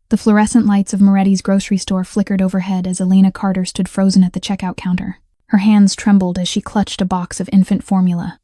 The fluorescent lights of Moretti's grocery store flickered overhead as Elena Carter stood frozen at the checkout counter. Her hands trembled as she clutched a box of infant formula,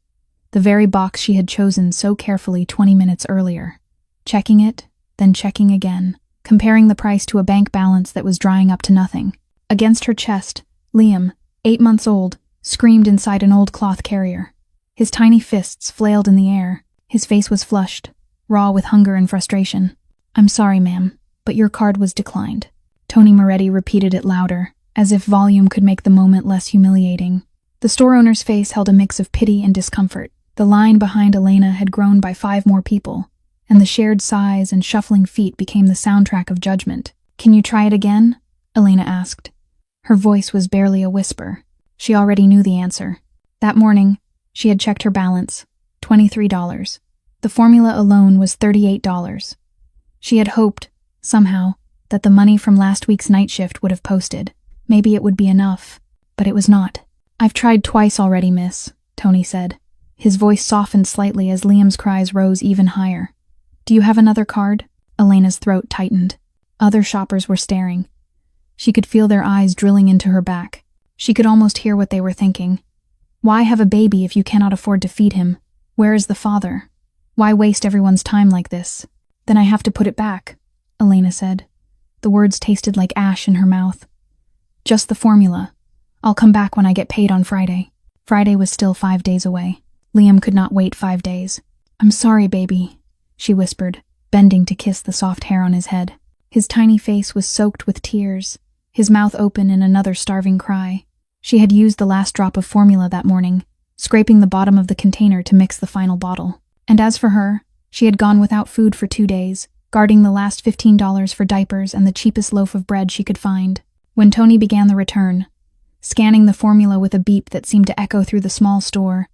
the very box she had chosen so carefully 20 minutes earlier. Checking it, then checking again, comparing the price to a bank balance that was drying up to nothing. Against her chest, Liam, 8 months old, screamed inside an old cloth carrier. His tiny fists flailed in the air. His face was flushed, raw with hunger and frustration. "I'm sorry, ma'am, but your card was declined." Tony Moretti repeated it louder, as if volume could make the moment less humiliating. The store owner's face held a mix of pity and discomfort. The line behind Elena had grown by 5 more people, and the shared sighs and shuffling feet became the soundtrack of judgment. "Can you try it again?" Elena asked. Her voice was barely a whisper. She already knew the answer. That morning, she had checked her balance, $23. The formula alone was $38. She had hoped, somehow, that the money from last week's night shift would have posted. Maybe it would be enough, but it was not. "I've tried twice already, miss," Tony said. His voice softened slightly as Liam's cries rose even higher. "Do you have another card?" Elena's throat tightened. Other shoppers were staring. She could feel their eyes drilling into her back. She could almost hear what they were thinking. Why have a baby if you cannot afford to feed him? Where is the father? Why waste everyone's time like this? "Then I have to put it back," Elena said. The words tasted like ash in her mouth. "Just the formula. I'll come back when I get paid on Friday." Friday was still 5 days away. Liam could not wait 5 days. "I'm sorry, baby," she whispered, bending to kiss the soft hair on his head. His tiny face was soaked with tears, his mouth open in another starving cry. She had used the last drop of formula that morning, scraping the bottom of the container to mix the final bottle. And as for her, she had gone without food for 2 days, guarding the last $15 for diapers and the cheapest loaf of bread she could find. When Tony began the return, scanning the formula with a beep that seemed to echo through the small store,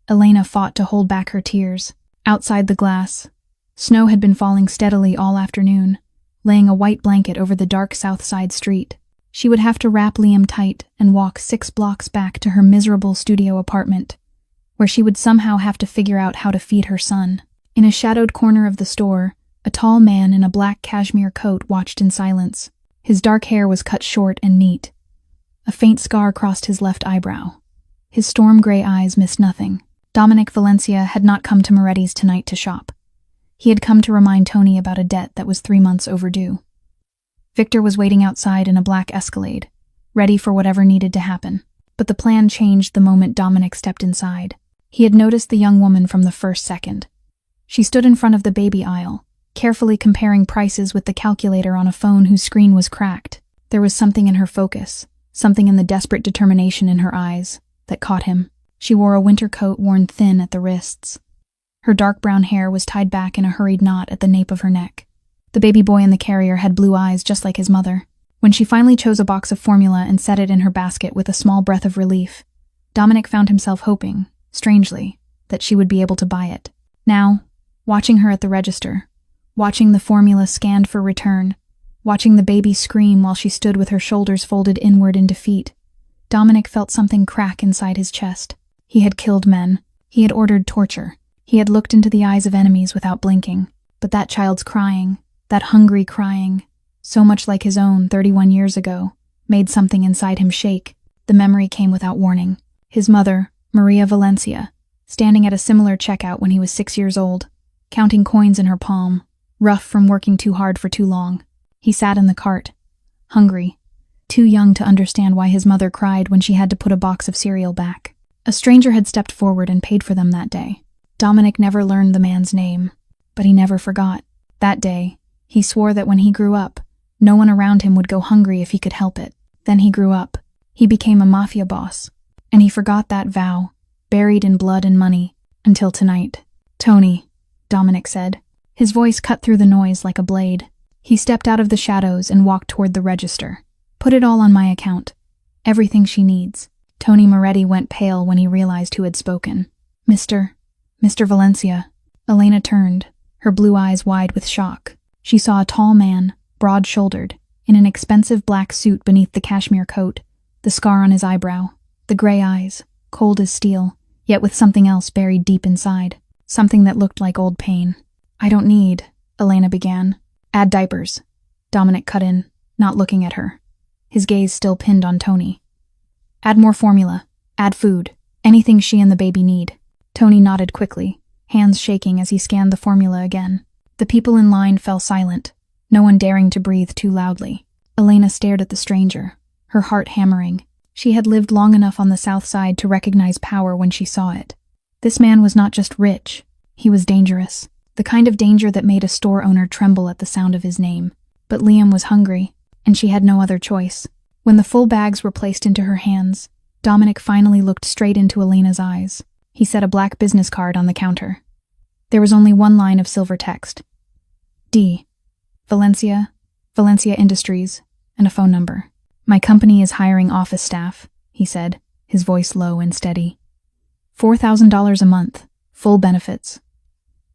Elena fought to hold back her tears. Outside the glass, snow had been falling steadily all afternoon, laying a white blanket over the dark south side street. She would have to wrap Liam tight and walk 6 blocks back to her miserable studio apartment, where she would somehow have to figure out how to feed her son. In a shadowed corner of the store, a tall man in a black cashmere coat watched in silence. His dark hair was cut short and neat. A faint scar crossed his left eyebrow. His storm-gray eyes missed nothing. Dominic Valencia had not come to Moretti's tonight to shop. He had come to remind Tony about a debt that was 3 months overdue. Victor was waiting outside in a black Escalade, ready for whatever needed to happen. But the plan changed the moment Dominic stepped inside. He had noticed the young woman from the first second. She stood in front of the baby aisle, carefully comparing prices with the calculator on a phone whose screen was cracked. There was something in her focus, something in the desperate determination in her eyes, that caught him. She wore a winter coat worn thin at the wrists. Her dark brown hair was tied back in a hurried knot at the nape of her neck. The baby boy in the carrier had blue eyes just like his mother. When she finally chose a box of formula and set it in her basket with a small breath of relief, Dominic found himself hoping, strangely, that she would be able to buy it. Now, watching her at the register, watching the formula scanned for return, watching the baby scream while she stood with her shoulders folded inward in defeat, Dominic felt something crack inside his chest. He had killed men. He had ordered torture. He had looked into the eyes of enemies without blinking. But that child's crying, that hungry crying, so much like his own 31 years ago, made something inside him shake. The memory came without warning. His mother, Maria Valencia, standing at a similar checkout when he was 6 years old, counting coins in her palm, rough from working too hard for too long. He sat in the cart, hungry, too young to understand why his mother cried when she had to put a box of cereal back. A stranger had stepped forward and paid for them that day. Dominic never learned the man's name, but he never forgot. That day, he swore that when he grew up, no one around him would go hungry if he could help it. Then he grew up. He became a mafia boss, and he forgot that vow, buried in blood and money, until tonight. "Tony," Dominic said. His voice cut through the noise like a blade. He stepped out of the shadows and walked toward the register. "Put it all on my account. Everything she needs." Tony Moretti went pale when he realized who had spoken. Mr. Valencia." Elena turned, her blue eyes wide with shock. She saw a tall man, broad-shouldered, in an expensive black suit beneath the cashmere coat, the scar on his eyebrow, the gray eyes, cold as steel, yet with something else buried deep inside, something that looked like old pain. "I don't need," Elena began. "Add diapers." Dominic cut in, not looking at her, his gaze still pinned on Tony. Add more formula. Add food. Anything she and the baby need. Tony nodded quickly, hands shaking as he scanned the formula again. The people in line fell silent, no one daring to breathe too loudly. Elena stared at the stranger, her heart hammering. She had lived long enough on the South Side to recognize power when she saw it. This man was not just rich, he was dangerous. The kind of danger that made a store owner tremble at the sound of his name. But Liam was hungry, and she had no other choice. When the full bags were placed into her hands, Dominic finally looked straight into Elena's eyes. He set a black business card on the counter. There was only one line of silver text. D. Valencia Industries, and a phone number. My company is hiring office staff, he said, his voice low and steady. $4,000 a month, full benefits.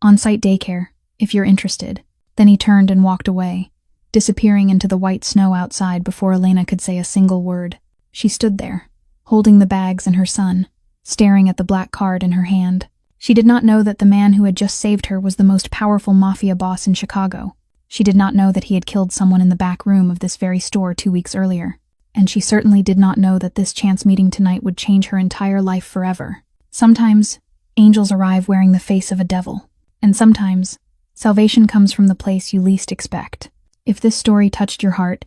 On-site daycare, if you're interested. Then he turned and walked away, disappearing into the white snow outside before Elena could say a single word. She stood there, holding the bags and her son, staring at the black card in her hand. She did not know that the man who had just saved her was the most powerful Mafia boss in Chicago. She did not know that he had killed someone in the back room of this very store 2 weeks earlier. And she certainly did not know that this chance meeting tonight would change her entire life forever. Sometimes, angels arrive wearing the face of a devil. And sometimes, salvation comes from the place you least expect. If this story touched your heart,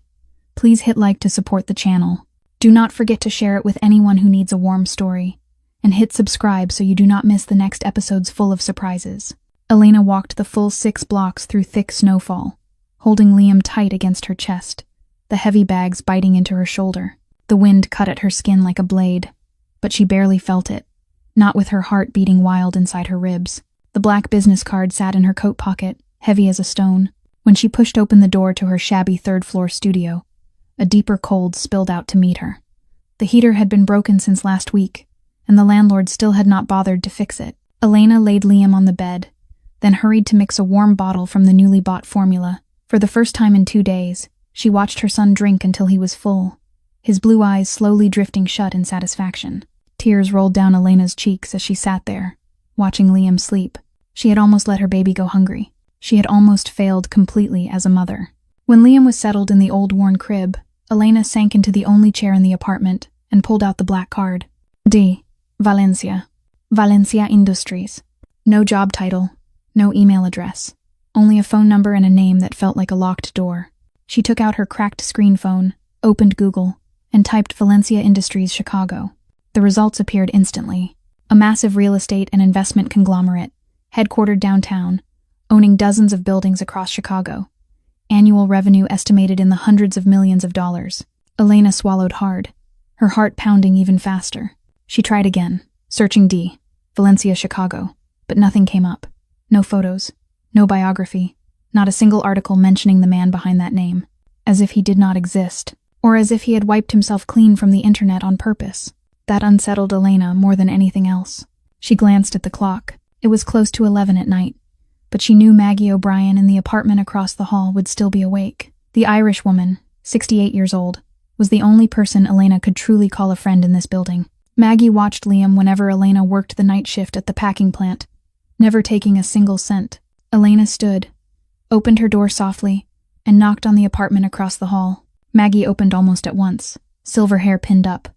please hit like to support the channel. Do not forget to share it with anyone who needs a warm story. And hit subscribe so you do not miss the next episodes full of surprises. Elena walked the full 6 blocks through thick snowfall, holding Liam tight against her chest, the heavy bags biting into her shoulder. The wind cut at her skin like a blade, but she barely felt it, not with her heart beating wild inside her ribs. The black business card sat in her coat pocket, heavy as a stone. When she pushed open the door to her shabby third-floor studio, a deeper cold spilled out to meet her. The heater had been broken since last week, and the landlord still had not bothered to fix it. Elena laid Liam on the bed, then hurried to mix a warm bottle from the newly bought formula. For the first time in 2 days, she watched her son drink until he was full, his blue eyes slowly drifting shut in satisfaction. Tears rolled down Elena's cheeks as she sat there, watching Liam sleep. She had almost let her baby go hungry. She had almost failed completely as a mother. When Liam was settled in the old worn crib, Elena sank into the only chair in the apartment and pulled out the black card. D. Valencia Industries. No job title, no email address, only a phone number and a name that felt like a locked door. She took out her cracked screen phone, opened Google, and typed Valencia Industries Chicago. The results appeared instantly. A massive real estate and investment conglomerate, headquartered downtown, owning dozens of buildings across Chicago. Annual revenue estimated in the hundreds of millions of dollars. Elena swallowed hard, her heart pounding even faster. She tried again, searching D. Valencia, Chicago, but nothing came up. No photos, no biography, not a single article mentioning the man behind that name. As if he did not exist, or as if he had wiped himself clean from the internet on purpose. That unsettled Elena more than anything else. She glanced at the clock. It was close to 11 at night, but she knew Maggie O'Brien in the apartment across the hall would still be awake. The Irish woman, 68 years old, was the only person Elena could truly call a friend in this building. Maggie watched Liam whenever Elena worked the night shift at the packing plant, never taking a single cent. Elena stood, opened her door softly, and knocked on the apartment across the hall. Maggie opened almost at once, silver hair pinned up,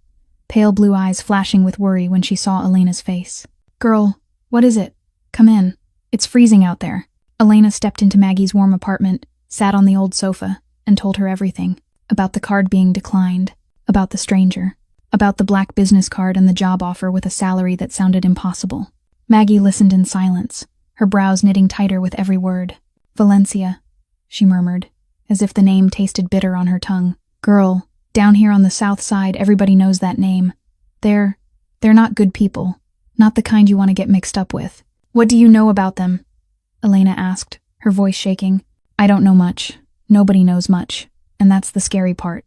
pale blue eyes flashing with worry when she saw Elena's face. "Girl, what is it? Come in. It's freezing out there." Elena stepped into Maggie's warm apartment, sat on the old sofa, and told her everything. About the card being declined, about the stranger, about the black business card and the job offer with a salary that sounded impossible. Maggie listened in silence, her brows knitting tighter with every word. "Valencia," she murmured, as if the name tasted bitter on her tongue. "Girl, down here on the South Side, everybody knows that name. They're not good people, not the kind you want to get mixed up with." "What do you know about them?" Elena asked, her voice shaking. "I don't know much. Nobody knows much. And that's the scary part.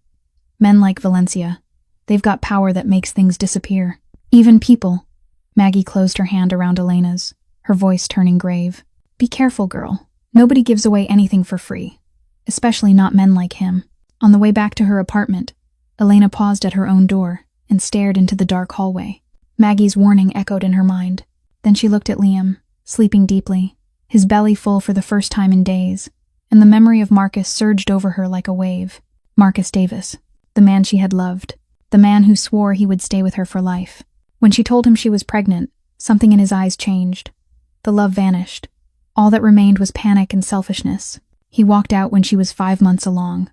Men like Valencia, they've got power that makes things disappear. Even people." Maggie closed her hand around Elena's, her voice turning grave. "Be careful, girl. Nobody gives away anything for free, especially not men like him." On the way back to her apartment, Elena paused at her own door and stared into the dark hallway. Maggie's warning echoed in her mind. Then she looked at Liam, sleeping deeply, his belly full for the first time in days, and the memory of Marcus surged over her like a wave. Marcus Davis, the man she had loved, the man who swore he would stay with her for life. When she told him she was pregnant, something in his eyes changed. The love vanished. All that remained was panic and selfishness. He walked out when she was 5 months along,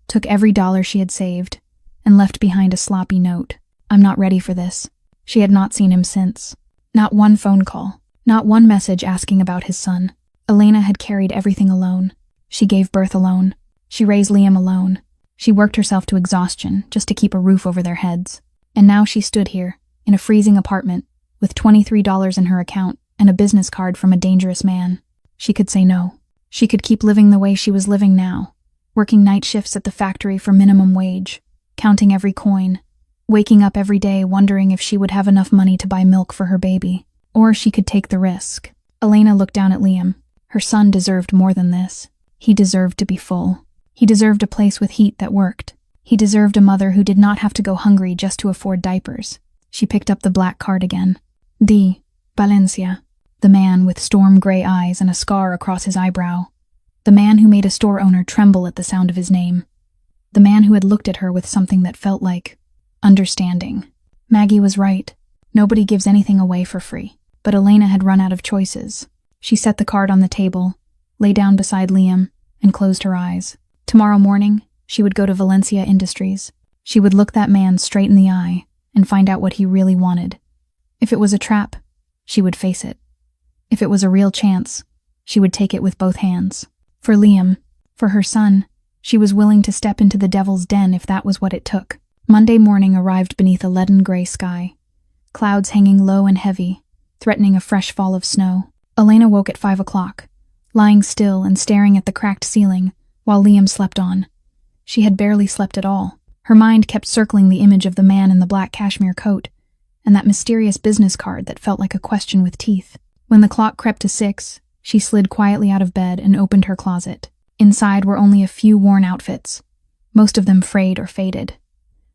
took every dollar she had saved, and left behind a sloppy note. "I'm not ready for this." She had not seen him since. Not one phone call, not one message asking about his son. Elena had carried everything alone. She gave birth alone. She raised Liam alone. She worked herself to exhaustion just to keep a roof over their heads. And now she stood here, in a freezing apartment, with $23 in her account and a business card from a dangerous man. She could say no. She could keep living the way she was living now, working night shifts at the factory for minimum wage, counting every coin, waking up every day wondering if she would have enough money to buy milk for her baby. Or she could take the risk. Elena looked down at Liam. Her son deserved more than this. He deserved to be full. He deserved a place with heat that worked. He deserved a mother who did not have to go hungry just to afford diapers. She picked up the black card again. D. Valencia. The man with storm-gray eyes and a scar across his eyebrow. The man who made a store owner tremble at the sound of his name. The man who had looked at her with something that felt like understanding. Maggie was right. Nobody gives anything away for free. But Elena had run out of choices. She set the card on the table, lay down beside Liam, and closed her eyes. Tomorrow morning, she would go to Valencia Industries. She would look that man straight in the eye and find out what he really wanted. If it was a trap, she would face it. If it was a real chance, she would take it with both hands. For Liam, for her son, she was willing to step into the devil's den if that was what it took. Monday morning arrived beneath a leaden gray sky, clouds hanging low and heavy, threatening a fresh fall of snow. Elena woke at 5 o'clock, lying still and staring at the cracked ceiling while Liam slept on. She had barely slept at all. Her mind kept circling the image of the man in the black cashmere coat and that mysterious business card that felt like a question with teeth. When the clock crept to 6, she slid quietly out of bed and opened her closet. Inside were only a few worn outfits, most of them frayed or faded.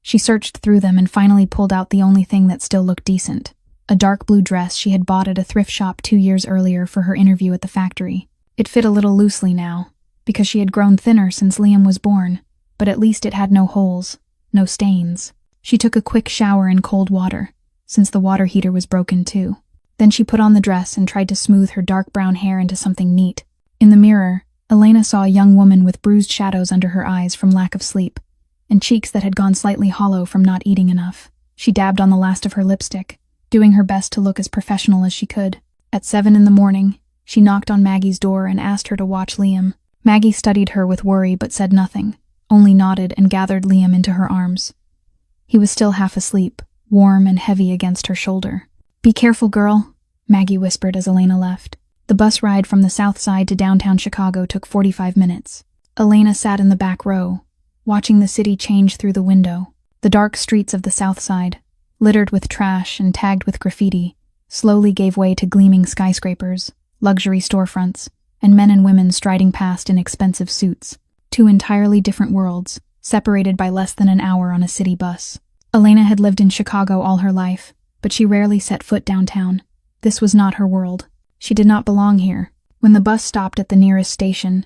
She searched through them and finally pulled out the only thing that still looked decent. A dark blue dress she had bought at a thrift shop 2 years earlier for her interview at the factory. It fit a little loosely now, because she had grown thinner since Liam was born, but at least it had no holes, no stains. She took a quick shower in cold water, since the water heater was broken too. Then she put on the dress and tried to smooth her dark brown hair into something neat. In the mirror, Elena saw a young woman with bruised shadows under her eyes from lack of sleep, and cheeks that had gone slightly hollow from not eating enough. She dabbed on the last of her lipstick, doing her best to look as professional as she could. At 7 in the morning, she knocked on Maggie's door and asked her to watch Liam. Maggie studied her with worry but said nothing, only nodded and gathered Liam into her arms. He was still half asleep, warm and heavy against her shoulder. "Be careful, girl," Maggie whispered as Elena left. The bus ride from the south side to downtown Chicago took 45 minutes. Elena sat in the back row, watching the city change through the window. The dark streets of the south side, littered with trash and tagged with graffiti, slowly gave way to gleaming skyscrapers, luxury storefronts, and men and women striding past in expensive suits. 2 entirely different worlds, separated by less than an hour on a city bus. Elena had lived in Chicago all her life, but she rarely set foot downtown. This was not her world. She did not belong here. When the bus stopped at the nearest station,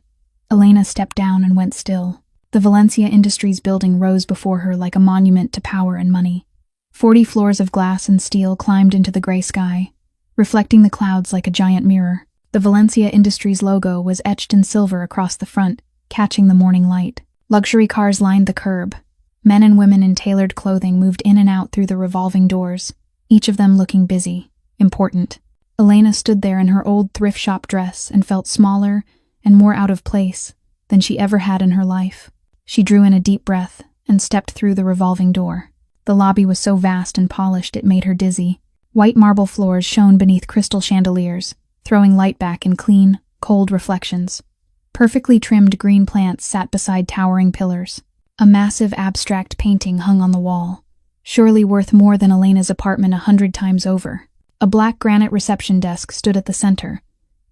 Elena stepped down and went still. The Valencia Industries building rose before her like a monument to power and money. 40 floors of glass and steel climbed into the gray sky, reflecting the clouds like a giant mirror. The Valencia Industries logo was etched in silver across the front, catching the morning light. Luxury cars lined the curb. Men and women in tailored clothing moved in and out through the revolving doors, each of them looking busy, important. Elena stood there in her old thrift shop dress and felt smaller and more out of place than she ever had in her life. She drew in a deep breath and stepped through the revolving door. The lobby was so vast and polished it made her dizzy. White marble floors shone beneath crystal chandeliers, throwing light back in clean, cold reflections. Perfectly trimmed green plants sat beside towering pillars. A massive abstract painting hung on the wall, surely worth more than Elena's apartment 100 times over. A black granite reception desk stood at the center,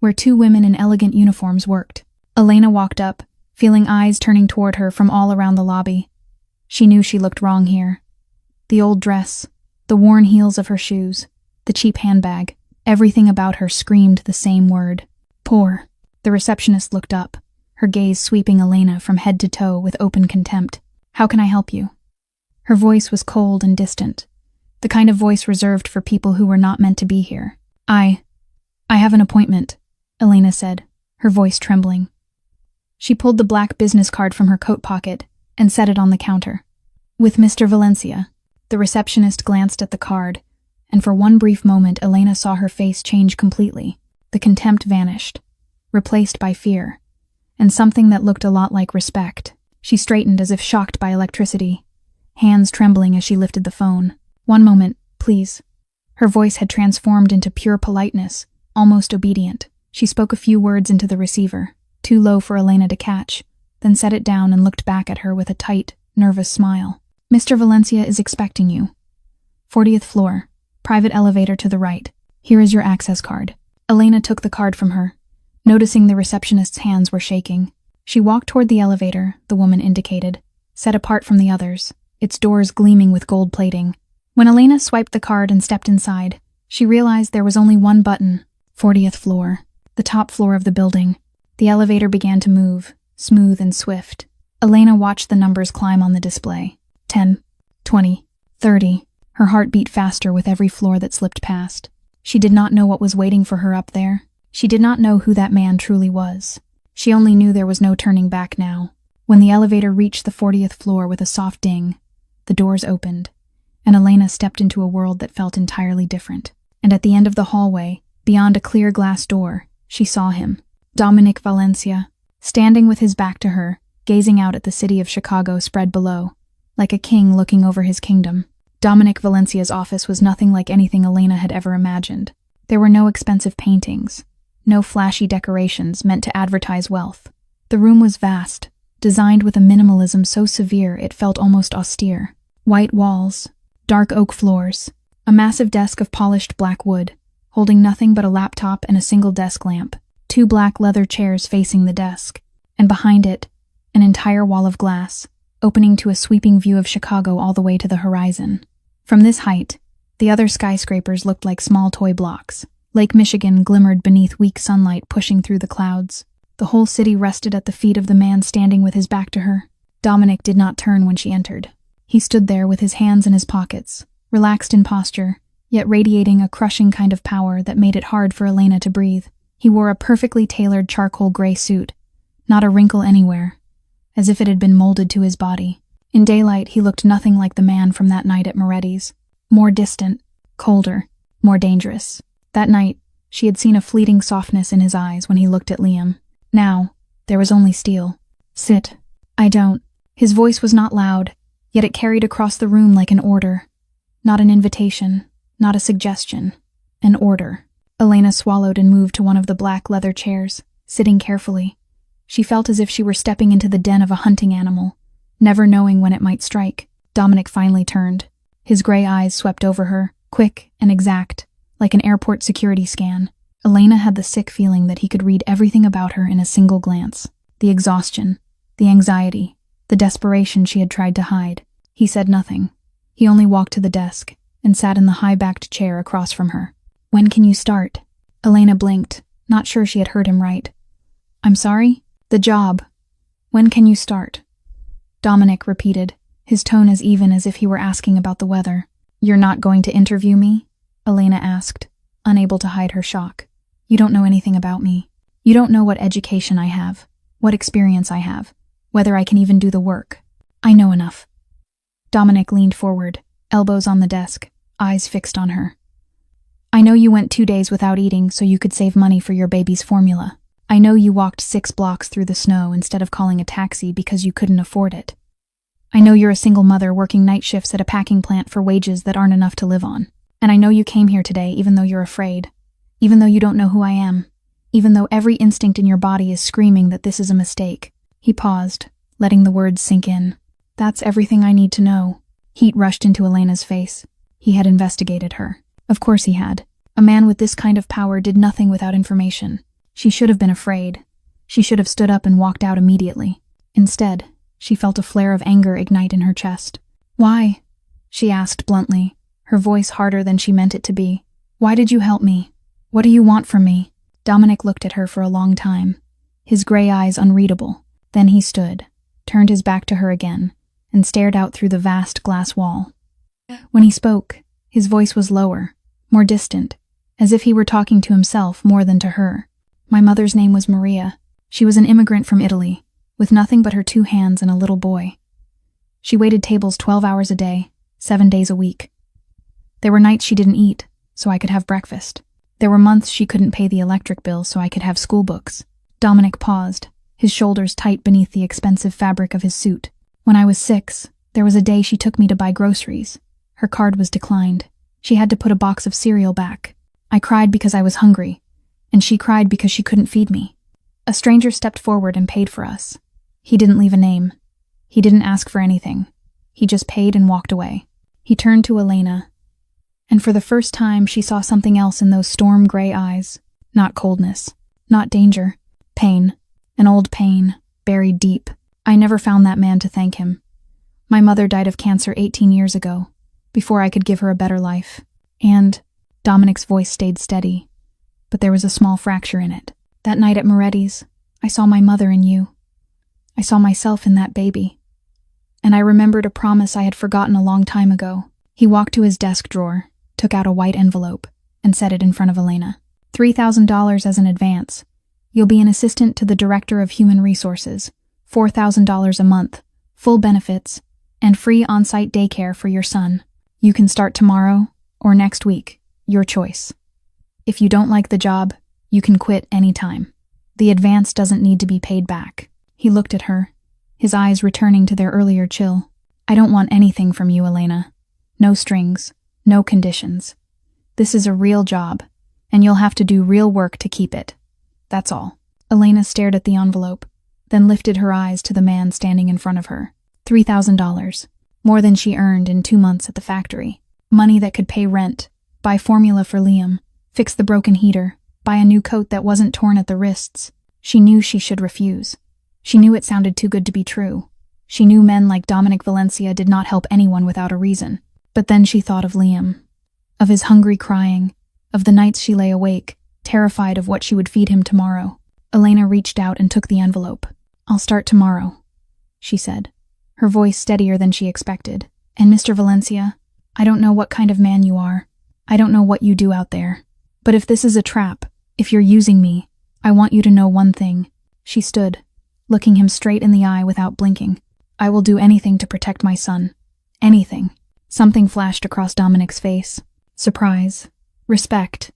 where 2 women in elegant uniforms worked. Elena walked up, feeling eyes turning toward her from all around the lobby. She knew she looked wrong here. The old dress, the worn heels of her shoes, the cheap handbag, everything about her screamed the same word. Poor. The receptionist looked up, her gaze sweeping Elena from head to toe with open contempt. "How can I help you?" Her voice was cold and distant, the kind of voice reserved for people who were not meant to be here. I have an appointment," Elena said, her voice trembling. She pulled the black business card from her coat pocket and set it on the counter. "With Mr. Valencia." The receptionist glanced at the card, and for one brief moment Elena saw her face change completely. The contempt vanished, replaced by fear, and something that looked a lot like respect. She straightened as if shocked by electricity, hands trembling as she lifted the phone. "One moment, please." Her voice had transformed into pure politeness, almost obedient. She spoke a few words into the receiver, too low for Elena to catch, then set it down and looked back at her with a tight, nervous smile. "Mr. Valencia is expecting you. 40th floor, private elevator to the right. Here is your access card." Elena took the card from her, noticing the receptionist's hands were shaking. She walked toward the elevator, the woman indicated, set apart from the others, its doors gleaming with gold plating. When Elena swiped the card and stepped inside, she realized there was only one button: 40th floor, the top floor of the building. The elevator began to move, smooth and swift. Elena watched the numbers climb on the display. 10, 20, 30. Her heart beat faster with every floor that slipped past. She did not know what was waiting for her up there. She did not know who that man truly was. She only knew there was no turning back now. When the elevator reached the 40th floor with a soft ding, the doors opened, and Elena stepped into a world that felt entirely different. And at the end of the hallway, beyond a clear glass door, she saw him, Dominic Valencia, standing with his back to her, gazing out at the city of Chicago spread below, like a king looking over his kingdom. Dominic Valencia's office was nothing like anything Elena had ever imagined. There were no expensive paintings, no flashy decorations meant to advertise wealth. The room was vast, designed with a minimalism so severe it felt almost austere. White walls, dark oak floors, a massive desk of polished black wood, holding nothing but a laptop and a single desk lamp, 2 black leather chairs facing the desk, and behind it, an entire wall of glass, opening to a sweeping view of Chicago all the way to the horizon. From this height, the other skyscrapers looked like small toy blocks. Lake Michigan glimmered beneath weak sunlight pushing through the clouds. The whole city rested at the feet of the man standing with his back to her. Dominic did not turn when she entered. He stood there with his hands in his pockets, relaxed in posture, yet radiating a crushing kind of power that made it hard for Elena to breathe. He wore a perfectly tailored charcoal gray suit, not a wrinkle anywhere, as if it had been molded to his body. In daylight, he looked nothing like the man from that night at Moretti's. More distant, colder, more dangerous. That night, she had seen a fleeting softness in his eyes when he looked at Liam. Now, there was only steel. "Sit." "I don't." His voice was not loud, yet it carried across the room like an order. Not an invitation, not a suggestion. An order. Elena swallowed and moved to one of the black leather chairs, sitting carefully. She felt as if she were stepping into the den of a hunting animal, never knowing when it might strike. Dominic finally turned. His gray eyes swept over her, quick and exact, like an airport security scan. Elena had the sick feeling that he could read everything about her in a single glance. The exhaustion, the anxiety, the desperation she had tried to hide. He said nothing. He only walked to the desk and sat in the high-backed chair across from her. "When can you start?" Elena blinked, not sure she had heard him right. "I'm sorry?" "The job. When can you start?" Dominic repeated, his tone as even as if he were asking about the weather. "You're not going to interview me?" Elena asked, unable to hide her shock. "You don't know anything about me. You don't know what education I have, what experience I have, whether I can even do the work." "I know enough." Dominic leaned forward, elbows on the desk, eyes fixed on her. "I know you went 2 days without eating so you could save money for your baby's formula. I know you walked 6 blocks through the snow instead of calling a taxi because you couldn't afford it. I know you're a single mother working night shifts at a packing plant for wages that aren't enough to live on. And I know you came here today even though you're afraid, even though you don't know who I am, even though every instinct in your body is screaming that this is a mistake." He paused, letting the words sink in. "That's everything I need to know." Heat rushed into Elena's face. He had investigated her. Of course he had. A man with this kind of power did nothing without information. She should have been afraid. She should have stood up and walked out immediately. Instead, she felt a flare of anger ignite in her chest. "Why?" she asked bluntly, her voice harder than she meant it to be. "Why did you help me? What do you want from me?" Dominic looked at her for a long time, his gray eyes unreadable. Then he stood, turned his back to her again, and stared out through the vast glass wall. When he spoke, his voice was lower, more distant, as if he were talking to himself more than to her. My mother's name was Maria. She was an immigrant from Italy, with nothing but her 2 hands and a little boy. She waited tables 12 hours a day, 7 days a week. There were nights she didn't eat, so I could have breakfast. There were months she couldn't pay the electric bill, so I could have school books. Dominic paused, his shoulders tight beneath the expensive fabric of his suit. When I was 6, there was a day she took me to buy groceries. Her card was declined. She had to put a box of cereal back. I cried because I was hungry, and she cried because she couldn't feed me. A stranger stepped forward and paid for us. He didn't leave a name. He didn't ask for anything. He just paid and walked away. He turned to Elena, and for the first time she saw something else in those storm-gray eyes. Not coldness, not danger, pain. An old pain, buried deep. I never found that man to thank him. My mother died of cancer 18 years ago, before I could give her a better life. And Dominic's voice stayed steady, but there was a small fracture in it. That night at Moretti's, I saw my mother in you. I saw myself in that baby. And I remembered a promise I had forgotten a long time ago. He walked to his desk drawer, took out a white envelope, and set it in front of Elena. $3,000 as an advance. You'll be an assistant to the Director of Human Resources, $4,000 a month, full benefits, and free on-site daycare for your son. You can start tomorrow or next week, your choice. If you don't like the job, you can quit anytime. The advance doesn't need to be paid back. He looked at her, his eyes returning to their earlier chill. I don't want anything from you, Elena. No strings, no conditions. This is a real job, and you'll have to do real work to keep it. That's all. Elena stared at the envelope, then lifted her eyes to the man standing in front of her. $3,000, more than she earned in 2 months at the factory. Money that could pay rent, buy formula for Liam, fix the broken heater, buy a new coat that wasn't torn at the wrists. She knew she should refuse. She knew it sounded too good to be true. She knew men like Dominic Valencia did not help anyone without a reason. But then she thought of Liam, of his hungry crying, of the nights she lay awake, terrified of what she would feed him tomorrow. Elena reached out and took the envelope. I'll start tomorrow, she said, her voice steadier than she expected. And Mr. Valencia, I don't know what kind of man you are. I don't know what you do out there. But if this is a trap, if you're using me, I want you to know one thing. She stood, looking him straight in the eye without blinking. I will do anything to protect my son. Anything. Something flashed across Dominic's face. Surprise. Respect.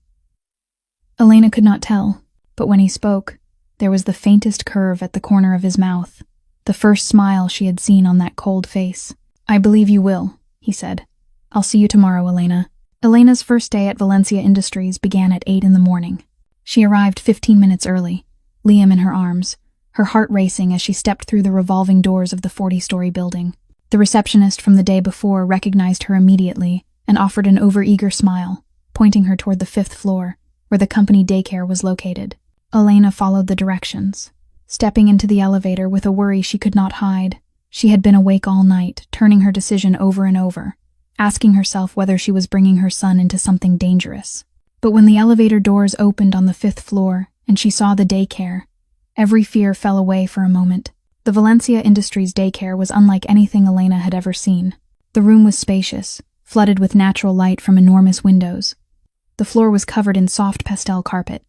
Elena could not tell, but when he spoke, there was the faintest curve at the corner of his mouth, the first smile she had seen on that cold face. I believe you will, he said. I'll see you tomorrow, Elena. Elena's first day at Valencia Industries began at 8 in the morning. She arrived 15 minutes early, Liam in her arms, her heart racing as she stepped through the revolving doors of the 40-story building. The receptionist from the day before recognized her immediately and offered an overeager smile, pointing her toward the 5th floor, where the company daycare was located. Elena followed the directions, stepping into the elevator with a worry she could not hide. She had been awake all night, turning her decision over and over, asking herself whether she was bringing her son into something dangerous. But when the elevator doors opened on the 5th floor and she saw the daycare, every fear fell away for a moment. The Valencia Industries daycare was unlike anything Elena had ever seen. The room was spacious, flooded with natural light from enormous windows. The floor was covered in soft pastel carpet.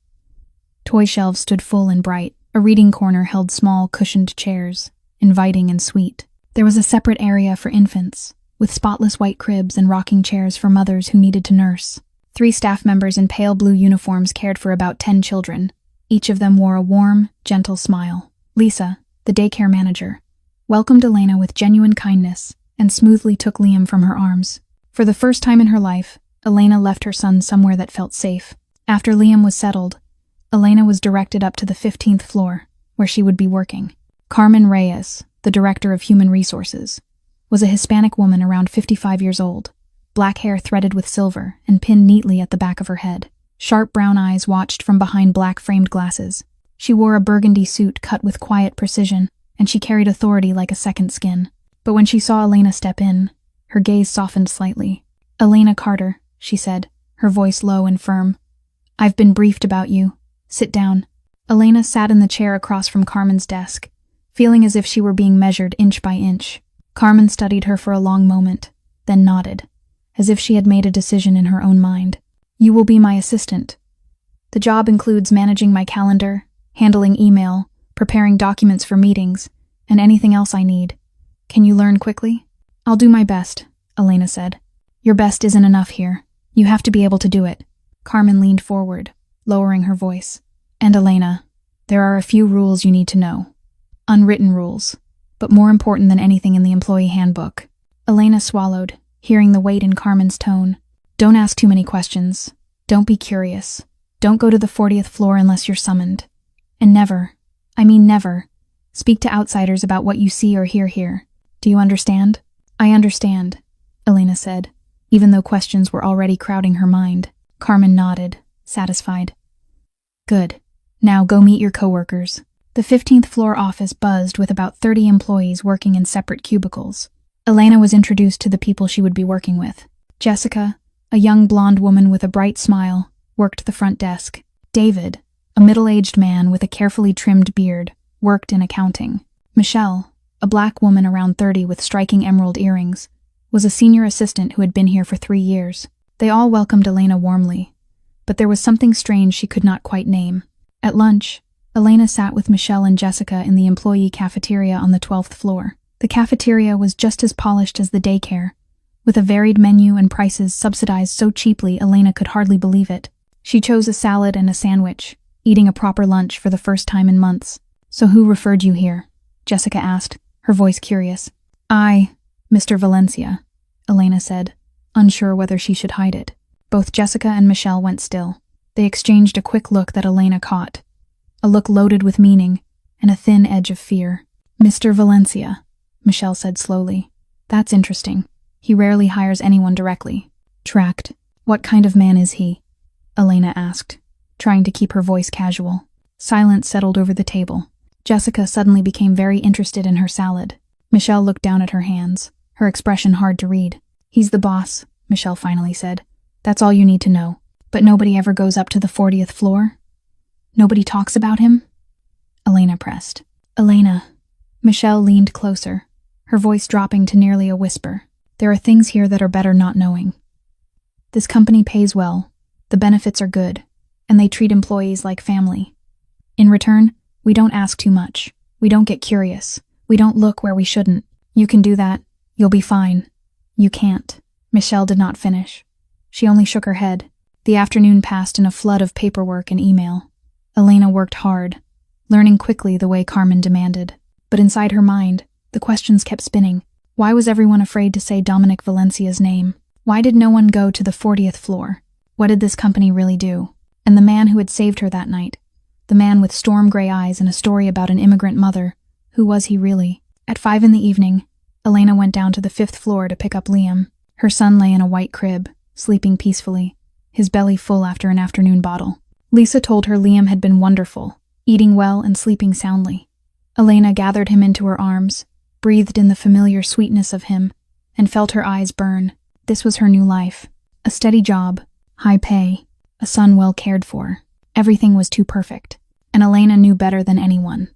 Toy shelves stood full and bright. A reading corner held small, cushioned chairs, inviting and sweet. There was a separate area for infants, with spotless white cribs and rocking chairs for mothers who needed to nurse. 3 staff members in pale blue uniforms cared for about 10 children. Each of them wore a warm, gentle smile. Lisa, the daycare manager, welcomed Elena with genuine kindness and smoothly took Liam from her arms. For the first time in her life, Elena left her son somewhere that felt safe. After Liam was settled, Elena was directed up to the 15th floor, where she would be working. Carmen Reyes, the Director of Human Resources, was a Hispanic woman around 55 years old, black hair threaded with silver and pinned neatly at the back of her head. Sharp brown eyes watched from behind black framed glasses. She wore a burgundy suit cut with quiet precision, and she carried authority like a second skin. But when she saw Elena step in, her gaze softened slightly. Elena Carter, she said, her voice low and firm. I've been briefed about you. Sit down. Elena sat in the chair across from Carmen's desk, feeling as if she were being measured inch by inch. Carmen studied her for a long moment, then nodded, as if she had made a decision in her own mind. You will be my assistant. The job includes managing my calendar, handling email, preparing documents for meetings, and anything else I need. Can you learn quickly? I'll do my best, Elena said. Your best isn't enough here. You have to be able to do it. Carmen leaned forward, lowering her voice. And Elena, there are a few rules you need to know. Unwritten rules, but more important than anything in the employee handbook. Elena swallowed, hearing the weight in Carmen's tone. Don't ask too many questions. Don't be curious. Don't go to the 40th floor unless you're summoned. And never, I mean never, speak to outsiders about what you see or hear here. Do you understand? I understand, Elena said, even though questions were already crowding her mind. Carmen nodded, satisfied. Good. Now go meet your coworkers. The 15th floor office buzzed with about 30 employees working in separate cubicles. Elena was introduced to the people she would be working with. Jessica, a young blonde woman with a bright smile, worked the front desk. David, a middle-aged man with a carefully trimmed beard, worked in accounting. Michelle, a black woman around 30 with striking emerald earrings, was a senior assistant who had been here for 3 years. They all welcomed Elena warmly, but there was something strange she could not quite name. At lunch, Elena sat with Michelle and Jessica in the employee cafeteria on the 12th floor. The cafeteria was just as polished as the daycare, with a varied menu and prices subsidized so cheaply Elena could hardly believe it. She chose a salad and a sandwich, eating a proper lunch for the first time in months. So who referred you here? Jessica asked, her voice curious. Mr. Valencia, Elena said, unsure whether she should hide it. Both Jessica and Michelle went still. They exchanged a quick look that Elena caught, a look loaded with meaning and a thin edge of fear. Mr. Valencia, Michelle said slowly. That's interesting. He rarely hires anyone directly. Tracked. What kind of man is he? Elena asked, trying to keep her voice casual. Silence settled over the table. Jessica suddenly became very interested in her salad. Michelle looked down at her hands, her expression hard to read. He's the boss, Michelle finally said. That's all you need to know. But nobody ever goes up to the 40th floor? Nobody talks about him? Elena pressed. Elena. Michelle leaned closer, her voice dropping to nearly a whisper. There are things here that are better not knowing. This company pays well, the benefits are good, and they treat employees like family. In return, we don't ask too much. We don't get curious. We don't look where we shouldn't. You can do that. You'll be fine. You can't. Michelle did not finish. She only shook her head. The afternoon passed in a flood of paperwork and email. Elena worked hard, learning quickly the way Carmen demanded. But inside her mind, the questions kept spinning. Why was everyone afraid to say Dominic Valencia's name? Why did no one go to the 40th floor? What did this company really do? And the man who had saved her that night, the man with storm gray eyes and a story about an immigrant mother, who was he really? At 5 p.m, Elena went down to the 5th floor to pick up Liam. Her son lay in a white crib, sleeping peacefully, his belly full after an afternoon bottle. Lisa told her Liam had been wonderful, eating well and sleeping soundly. Elena gathered him into her arms, breathed in the familiar sweetness of him, and felt her eyes burn. This was her new life. A steady job, high pay, a son well cared for. Everything was too perfect, and Elena knew better than anyone.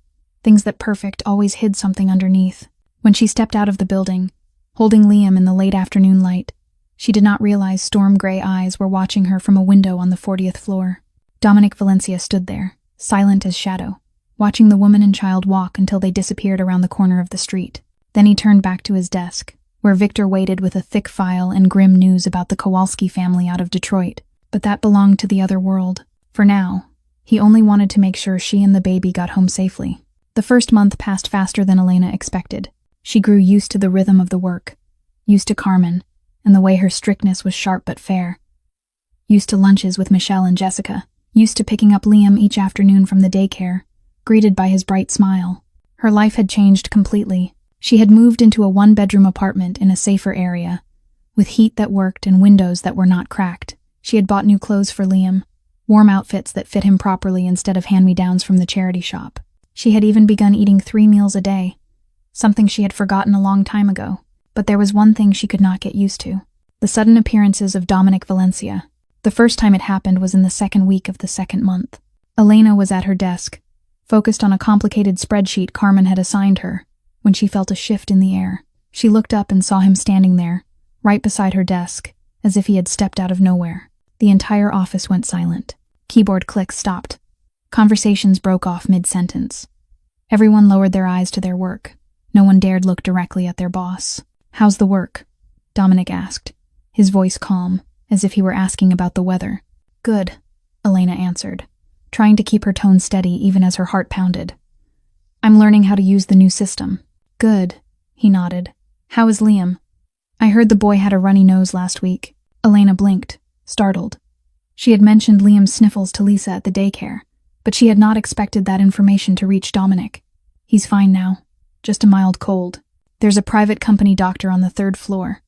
Things that perfect always hid something underneath. When she stepped out of the building, holding Liam in the late afternoon light, she did not realize storm-gray eyes were watching her from a window on the 40th floor. Dominic Valencia stood there, silent as shadow, watching the woman and child walk until they disappeared around the corner of the street. Then he turned back to his desk, where Victor waited with a thick file and grim news about the Kowalski family out of Detroit. But that belonged to the other world. For now, he only wanted to make sure she and the baby got home safely. The first month passed faster than Elena expected. She grew used to the rhythm of the work, used to Carmen, and the way her strictness was sharp but fair. Used to lunches with Michelle and Jessica, used to picking up Liam each afternoon from the daycare, greeted by his bright smile. Her life had changed completely. She had moved into a one-bedroom apartment in a safer area, with heat that worked and windows that were not cracked. She had bought new clothes for Liam, warm outfits that fit him properly instead of hand-me-downs from the charity shop. She had even begun eating 3 meals a day, something she had forgotten a long time ago. But there was one thing she could not get used to: the sudden appearances of Dominic Valencia. The first time it happened was in the 2nd week of the 2nd month. Elena was at her desk, focused on a complicated spreadsheet Carmen had assigned her, when she felt a shift in the air. She looked up and saw him standing there, right beside her desk, as if he had stepped out of nowhere. The entire office went silent. Keyboard clicks stopped. Conversations broke off mid-sentence. Everyone lowered their eyes to their work. No one dared look directly at their boss. "How's the work?" Dominic asked, his voice calm, as if he were asking about the weather. "Good," Elena answered, trying to keep her tone steady even as her heart pounded. "I'm learning how to use the new system." "Good," he nodded. "How is Liam?" "I heard the boy had a runny nose last week." Elena blinked, startled. She had mentioned Liam's sniffles to Lisa at the daycare, but she had not expected that information to reach Dominic. "He's fine now. Just a mild cold. There's a private company doctor on the 3rd floor.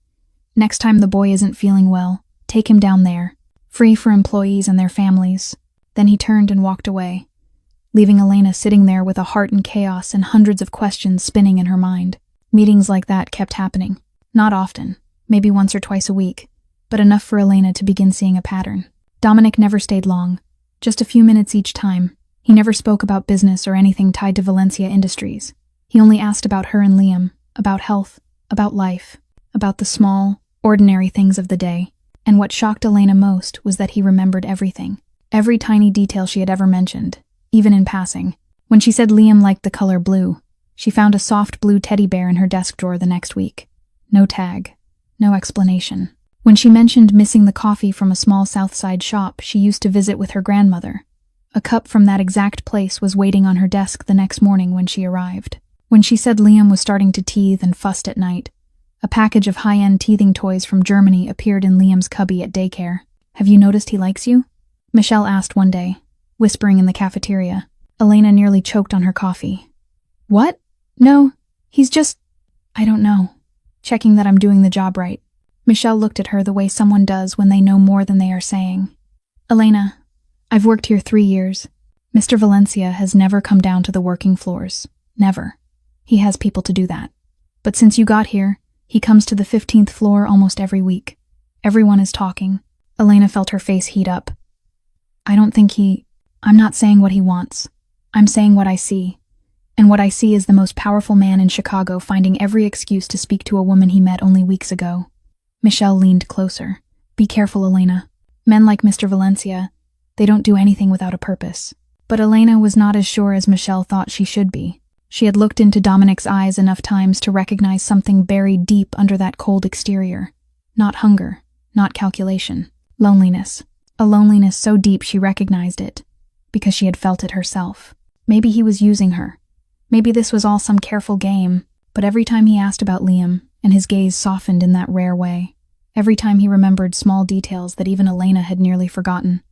Next time the boy isn't feeling well, take him down there. Free for employees and their families." Then he turned and walked away, leaving Elena sitting there with a heart in chaos and hundreds of questions spinning in her mind. Meetings like that kept happening. Not often, maybe once or twice a week, but enough for Elena to begin seeing a pattern. Dominic never stayed long, just a few minutes each time. He never spoke about business or anything tied to Valencia Industries. He only asked about her and Liam, about health, about life, about the small, ordinary things of the day. And what shocked Elena most was that he remembered everything. Every tiny detail she had ever mentioned, even in passing. When she said Liam liked the color blue, she found a soft blue teddy bear in her desk drawer the next week. No tag, no explanation. When she mentioned missing the coffee from a small South Side shop she used to visit with her grandmother, a cup from that exact place was waiting on her desk the next morning when she arrived. When she said Liam was starting to teethe and fussed at night, a package of high-end teething toys from Germany appeared in Liam's cubby at daycare. "Have you noticed he likes you?" Michelle asked one day, whispering in the cafeteria. Elena nearly choked on her coffee. "What? No, he's just... I don't know. Checking that I'm doing the job right." Michelle looked at her the way someone does when they know more than they are saying. "Elena, I've worked here 3 years. Mr. Valencia has never come down to the working floors. Never. He has people to do that. But since you got here, he comes to the 15th floor almost every week. Everyone is talking." Elena felt her face heat up. "I don't think I'm not saying what he wants. I'm saying what I see. And what I see is the most powerful man in Chicago finding every excuse to speak to a woman he met only weeks ago." Michelle leaned closer. "Be careful, Elena. Men like Mr. Valencia, they don't do anything without a purpose." But Elena was not as sure as Michelle thought she should be. She had looked into Dominic's eyes enough times to recognize something buried deep under that cold exterior. Not hunger, not calculation. Loneliness. A loneliness so deep she recognized it, because she had felt it herself. Maybe he was using her. Maybe this was all some careful game, but every time he asked about Liam, and his gaze softened in that rare way, every time he remembered small details that even Elena had nearly forgotten,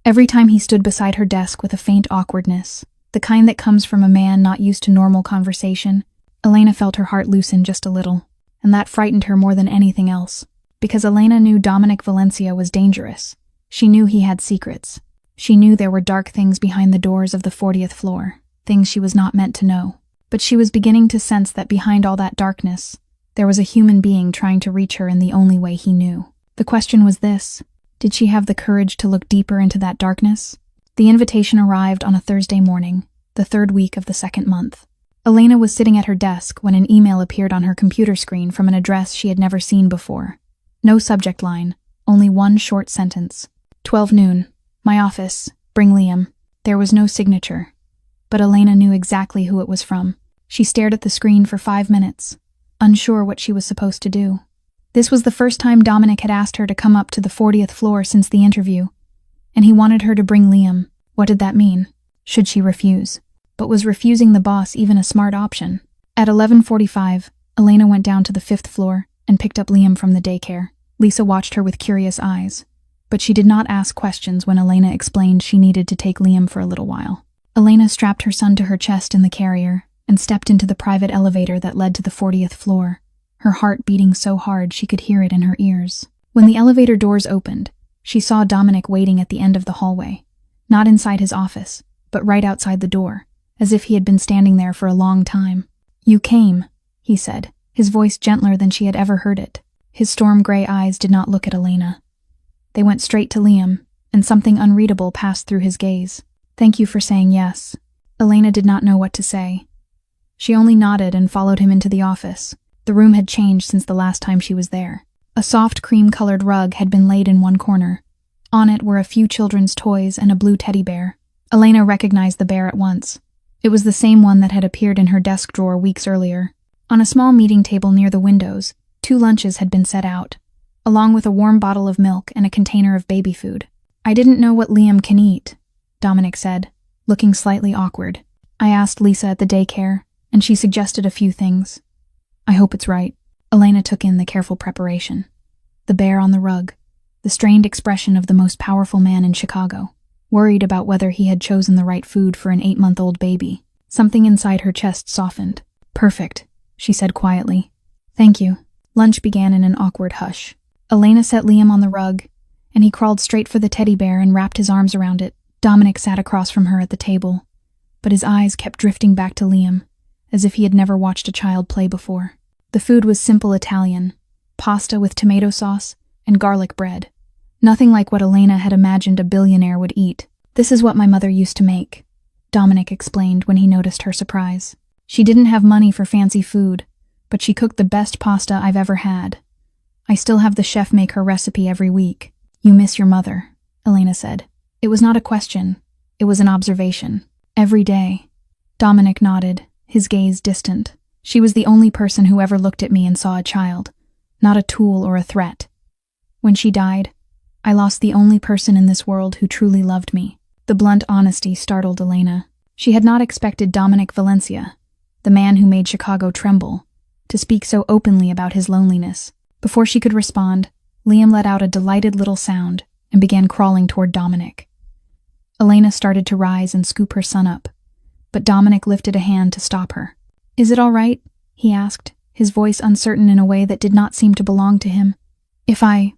every time he stood beside her desk with a faint awkwardness, the kind that comes from a man not used to normal conversation, Elena felt her heart loosen just a little, and that frightened her more than anything else, because Elena knew Dominic Valencia was dangerous. She knew he had secrets. She knew there were dark things behind the doors of the 40th floor, things she was not meant to know. But she was beginning to sense that behind all that darkness, there was a human being trying to reach her in the only way he knew. The question was this: did she have the courage to look deeper into that darkness? The invitation arrived on a Thursday morning, the 3rd week of the 2nd month. Elena was sitting at her desk when an email appeared on her computer screen from an address she had never seen before. No subject line, only one short sentence. 12 noon. My office. Bring Liam. There was no signature, but Elena knew exactly who it was from. She stared at the screen for 5 minutes, unsure what she was supposed to do. This was the first time Dominic had asked her to come up to the 40th floor since the interview, and he wanted her to bring Liam. What did that mean? Should she refuse? But was refusing the boss even a smart option? At 11:45, Elena went down to the 5th floor and picked up Liam from the daycare. Lisa watched her with curious eyes, but she did not ask questions when Elena explained she needed to take Liam for a little while. Elena strapped her son to her chest in the carrier and stepped into the private elevator that led to the 40th floor, her heart beating so hard she could hear it in her ears. When the elevator doors opened, she saw Dominic waiting at the end of the hallway, not inside his office, but right outside the door, as if he had been standing there for a long time. "You came," he said, his voice gentler than she had ever heard it. His storm-gray eyes did not look at Elena. They went straight to Liam, and something unreadable passed through his gaze. Thank you for saying yes. Elena did not know what to say. She only nodded and followed him into the office. The room had changed since the last time she was there. A soft cream-colored rug had been laid in one corner. On it were a few children's toys and a blue teddy bear. Elena recognized the bear at once. It was the same one that had appeared in her desk drawer weeks earlier. On a small meeting table near the windows, 2 lunches had been set out, along with a warm bottle of milk and a container of baby food. I didn't know what Liam can eat, Dominic said, looking slightly awkward. I asked Lisa at the daycare, and she suggested a few things. I hope it's right. Elena took in the careful preparation. The bear on the rug, the strained expression of the most powerful man in Chicago, worried about whether he had chosen the right food for an 8-month-old baby. Something inside her chest softened. Perfect, she said quietly. Thank you. Lunch began in an awkward hush. Elena set Liam on the rug, and he crawled straight for the teddy bear and wrapped his arms around it. Dominic sat across from her at the table, but his eyes kept drifting back to Liam, as if he had never watched a child play before. The food was simple Italian, pasta with tomato sauce and garlic bread. Nothing like what Elena had imagined a billionaire would eat. This is what my mother used to make, Dominic explained when he noticed her surprise. She didn't have money for fancy food, but she cooked the best pasta I've ever had. I still have the chef make her recipe every week. You miss your mother, Elena said. It was not a question, it was an observation. Every day. Dominic nodded, his gaze distant. She was the only person who ever looked at me and saw a child, not a tool or a threat. When she died, I lost the only person in this world who truly loved me. The blunt honesty startled Elena. She had not expected Dominic Valencia, the man who made Chicago tremble, to speak so openly about his loneliness. Before she could respond, Liam let out a delighted little sound and began crawling toward Dominic. Elena started to rise and scoop her son up, but Dominic lifted a hand to stop her. Is it all right? He asked, his voice uncertain in a way that did not seem to belong to him. If I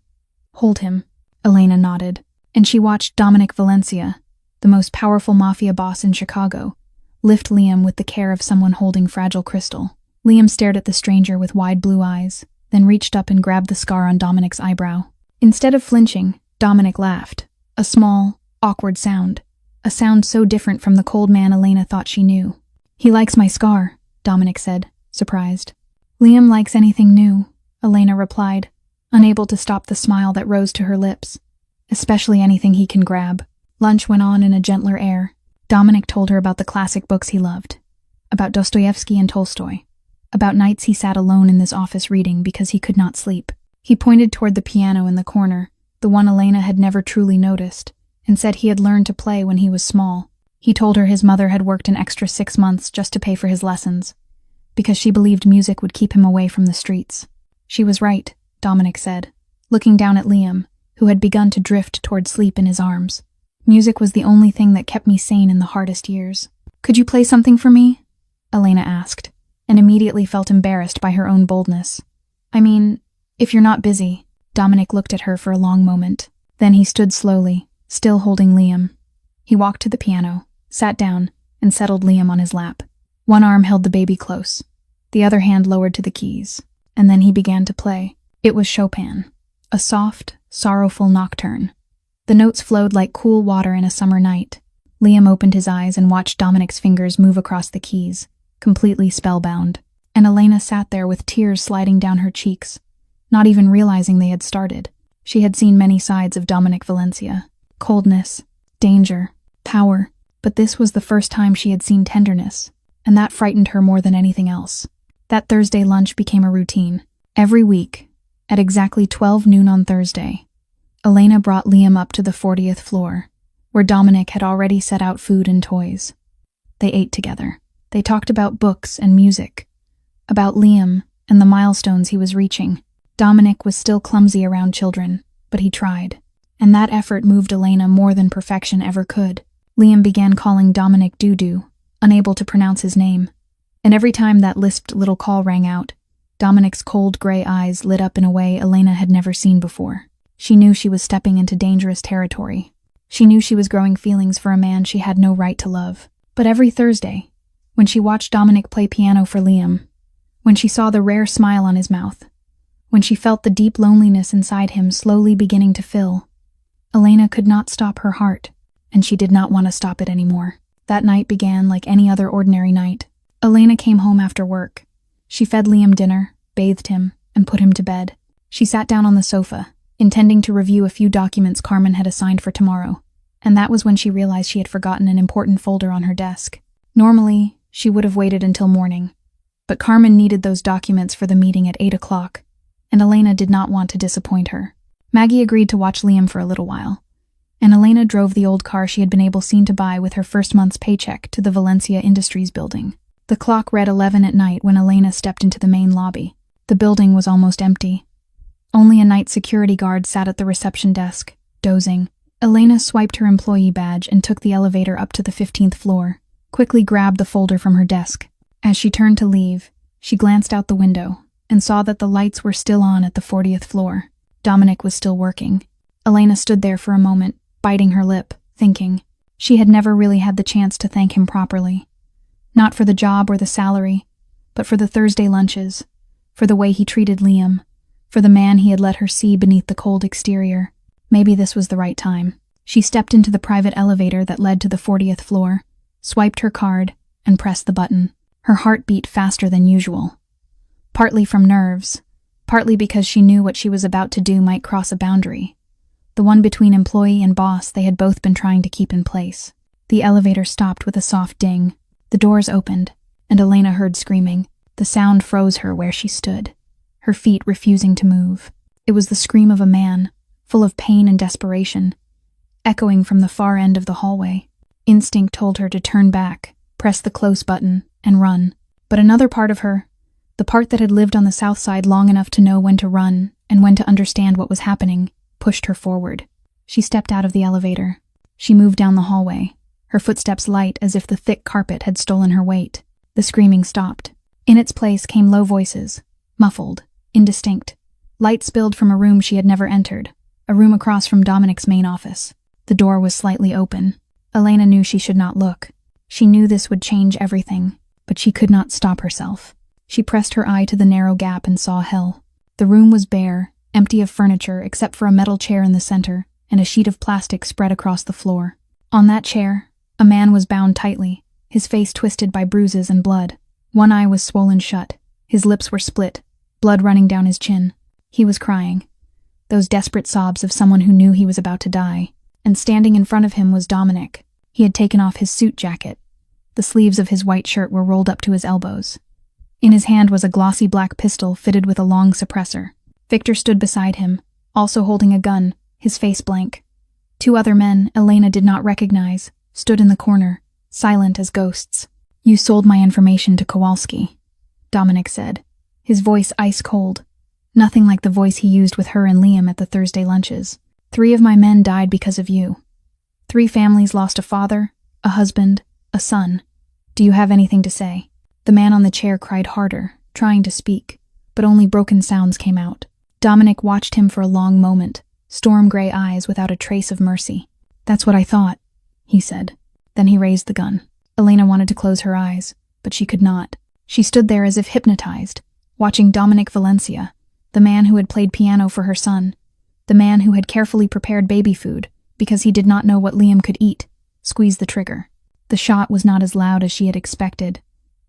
hold him, Elena nodded, and she watched Dominic Valencia, the most powerful Mafia boss in Chicago, lift Liam with the care of someone holding fragile crystal. Liam stared at the stranger with wide blue eyes, then reached up and grabbed the scar on Dominic's eyebrow. Instead of flinching, Dominic laughed, a small, awkward sound, a sound so different from the cold man Elena thought she knew. He likes my scar, Dominic said, surprised. Liam likes anything new, Elena replied, unable to stop the smile that rose to her lips. Especially anything he can grab. Lunch went on in a gentler air. Dominic told her about the classic books he loved, about Dostoevsky and Tolstoy, about nights he sat alone in this office reading because he could not sleep. He pointed toward the piano in the corner, the one Elena had never truly noticed, and said he had learned to play when he was small. He told her his mother had worked an extra 6 months just to pay for his lessons, because she believed music would keep him away from the streets. She was right, Dominic said, looking down at Liam, who had begun to drift toward sleep in his arms. Music was the only thing that kept me sane in the hardest years. Could you play something for me? Elena asked, and immediately felt embarrassed by her own boldness. I mean, if you're not busy. Dominic looked at her for a long moment. Then he stood slowly, still holding Liam. He walked to the piano, sat down, and settled Liam on his lap. One arm held the baby close, the other hand lowered to the keys, and then he began to play. It was Chopin, a soft, sorrowful nocturne. The notes flowed like cool water in a summer night. Liam opened his eyes and watched Dominic's fingers move across the keys, completely spellbound. And Elena sat there with tears sliding down her cheeks, not even realizing they had started. She had seen many sides of Dominic Valencia. Coldness, danger, power. But this was the first time she had seen tenderness, and that frightened her more than anything else. That Thursday lunch became a routine. Every week, at exactly 12 noon on Thursday, Elena brought Liam up to the 40th floor, where Dominic had already set out food and toys. They ate together. They talked about books and music, about Liam and the milestones he was reaching. Dominic was still clumsy around children, but he tried, and that effort moved Elena more than perfection ever could. Liam began calling Dominic Doo-Doo, unable to pronounce his name, and every time that lisped little call rang out, Dominic's cold gray eyes lit up in a way Elena had never seen before. She knew she was stepping into dangerous territory. She knew she was growing feelings for a man she had no right to love. But every Thursday, when she watched Dominic play piano for Liam, when she saw the rare smile on his mouth, when she felt the deep loneliness inside him slowly beginning to fill, Elena could not stop her heart. and she did not want to stop it anymore. That night began like any other ordinary night. Elena came home after work. She fed Liam dinner, bathed him, and put him to bed. She sat down on the sofa, intending to review a few documents Carmen had assigned for tomorrow, and that was when she realized she had forgotten an important folder on her desk. Normally, she would have waited until morning, but Carmen needed those documents for the meeting at 8 o'clock, and Elena did not want to disappoint her. Maggie agreed to watch Liam for a little while, and Elena drove the old car she had been able to buy with her first month's paycheck to the Valencia Industries building. The clock read 11 at night when Elena stepped into the main lobby. The building was almost empty. Only a night security guard sat at the reception desk, dozing. Elena swiped her employee badge and took the elevator up to the 15th floor, quickly grabbed the folder from her desk. As she turned to leave, she glanced out the window and saw that the lights were still on at the 40th floor. Dominic was still working. Elena stood there for a moment, biting her lip, thinking. She had never really had the chance to thank him properly. Not for the job or the salary, but for the Thursday lunches, for the way he treated Liam, for the man he had let her see beneath the cold exterior. Maybe this was the right time. She stepped into the private elevator that led to the 40th floor, swiped her card, and pressed the button. Her heart beat faster than usual. Partly from nerves, partly because she knew what she was about to do might cross a boundary. The one between employee and boss they had both been trying to keep in place. The elevator stopped with a soft ding. The doors opened, and Elena heard screaming. The sound froze her where she stood, her feet refusing to move. It was the scream of a man, full of pain and desperation, echoing from the far end of the hallway. Instinct told her to turn back, press the close button, and run. But another part of her, the part that had lived on the south side long enough to know when to run and when to understand what was happening, pushed her forward. She stepped out of the elevator. She moved down the hallway, her footsteps light as if the thick carpet had stolen her weight. The screaming stopped. In its place came low voices, muffled, indistinct. Light spilled from a room she had never entered, a room across from Dominic's main office. The door was slightly open. Elena knew she should not look. She knew this would change everything, but she could not stop herself. She pressed her eye to the narrow gap and saw hell. The room was bare, empty of furniture except for a metal chair in the center and a sheet of plastic spread across the floor. On that chair, a man was bound tightly, his face twisted by bruises and blood. One eye was swollen shut. His lips were split, blood running down his chin. He was crying, those desperate sobs of someone who knew he was about to die. And standing in front of him was Dominic. He had taken off his suit jacket. The sleeves of his white shirt were rolled up to his elbows. In his hand was a glossy black pistol fitted with a long suppressor. Victor stood beside him, also holding a gun, his face blank. Two other men, Elena did not recognize, stood in the corner, silent as ghosts. "You sold my information to Kowalski," Dominic said, his voice ice cold, nothing like the voice he used with her and Liam at the Thursday lunches. 3 of my men died because of you. 3 families lost a father, a husband, a son. Do you have anything to say? The man on the chair cried harder, trying to speak, but only broken sounds came out. Dominic watched him for a long moment, storm-gray eyes without a trace of mercy. "That's what I thought," he said. Then he raised the gun. Elena wanted to close her eyes, but she could not. She stood there as if hypnotized, watching Dominic Valencia, the man who had played piano for her son, the man who had carefully prepared baby food because he did not know what Liam could eat, squeeze the trigger. The shot was not as loud as she had expected,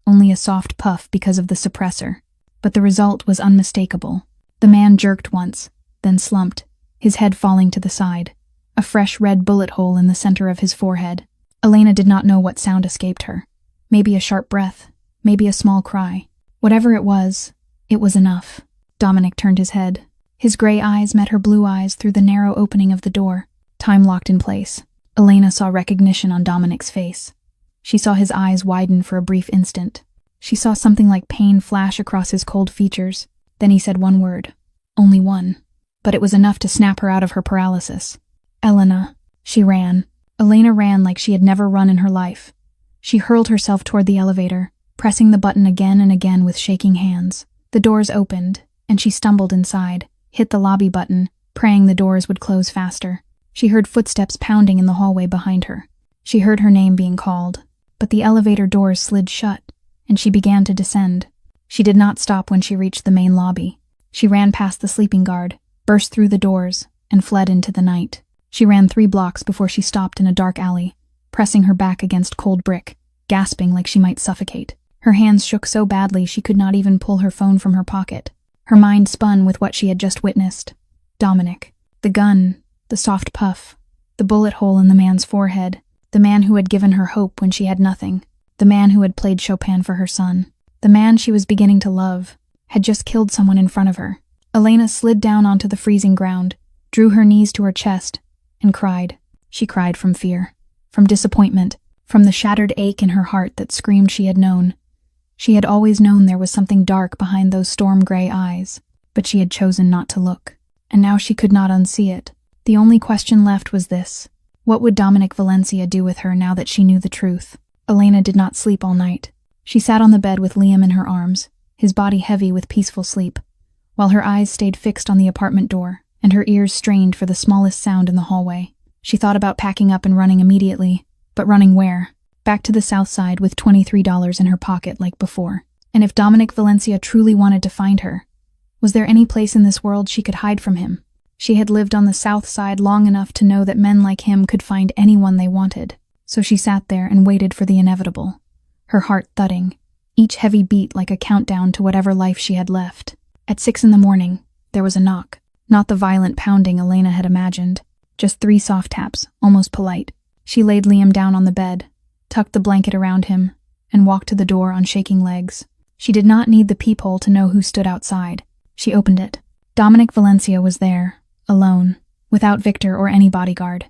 only a soft puff because of the suppressor. But the result was unmistakable. The man jerked once, then slumped, his head falling to the side, a fresh red bullet hole in the center of his forehead. Elena did not know what sound escaped her. Maybe a sharp breath, maybe a small cry. Whatever it was enough. Dominic turned his head. His gray eyes met her blue eyes through the narrow opening of the door. Time locked in place. Elena saw recognition on Dominic's face. She saw his eyes widen for a brief instant. She saw something like pain flash across his cold features. Then he said one word. Only one. But it was enough to snap her out of her paralysis. "Elena." She ran. Elena ran like she had never run in her life. She hurled herself toward the elevator, pressing the button again and again with shaking hands. The doors opened, and she stumbled inside, hit the lobby button, praying the doors would close faster. She heard footsteps pounding in the hallway behind her. She heard her name being called, but the elevator doors slid shut, and she began to descend. She did not stop when she reached the main lobby. She ran past the sleeping guard, burst through the doors, and fled into the night. She ran 3 blocks before she stopped in a dark alley, pressing her back against cold brick, gasping like she might suffocate. Her hands shook so badly she could not even pull her phone from her pocket. Her mind spun with what she had just witnessed. Dominic. The gun, the soft puff, the bullet hole in the man's forehead, the man who had given her hope when she had nothing, the man who had played Chopin for her son, the man she was beginning to love, had just killed someone in front of her. Elena slid down onto the freezing ground, drew her knees to her chest, and cried. She cried from fear, from disappointment, from the shattered ache in her heart that screamed she had known. She had always known there was something dark behind those storm-gray eyes, but she had chosen not to look, and now she could not unsee it. The only question left was this: what would Dominic Valencia do with her now that she knew the truth? Elena did not sleep all night. She sat on the bed with Liam in her arms, his body heavy with peaceful sleep, while her eyes stayed fixed on the apartment door, and her ears strained for the smallest sound in the hallway. She thought about packing up and running immediately, but running where? Back to the south side with $23 in her pocket like before. And if Dominic Valencia truly wanted to find her, was there any place in this world she could hide from him? She had lived on the south side long enough to know that men like him could find anyone they wanted, so she sat there and waited for the inevitable, her heart thudding, each heavy beat like a countdown to whatever life she had left. At 6 a.m, there was a knock. Not the violent pounding Elena had imagined, just 3 soft taps, almost polite. She laid Liam down on the bed, tucked the blanket around him, and walked to the door on shaking legs. She did not need the peephole to know who stood outside. She opened it. Dominic Valencia was there, alone, without Victor or any bodyguard.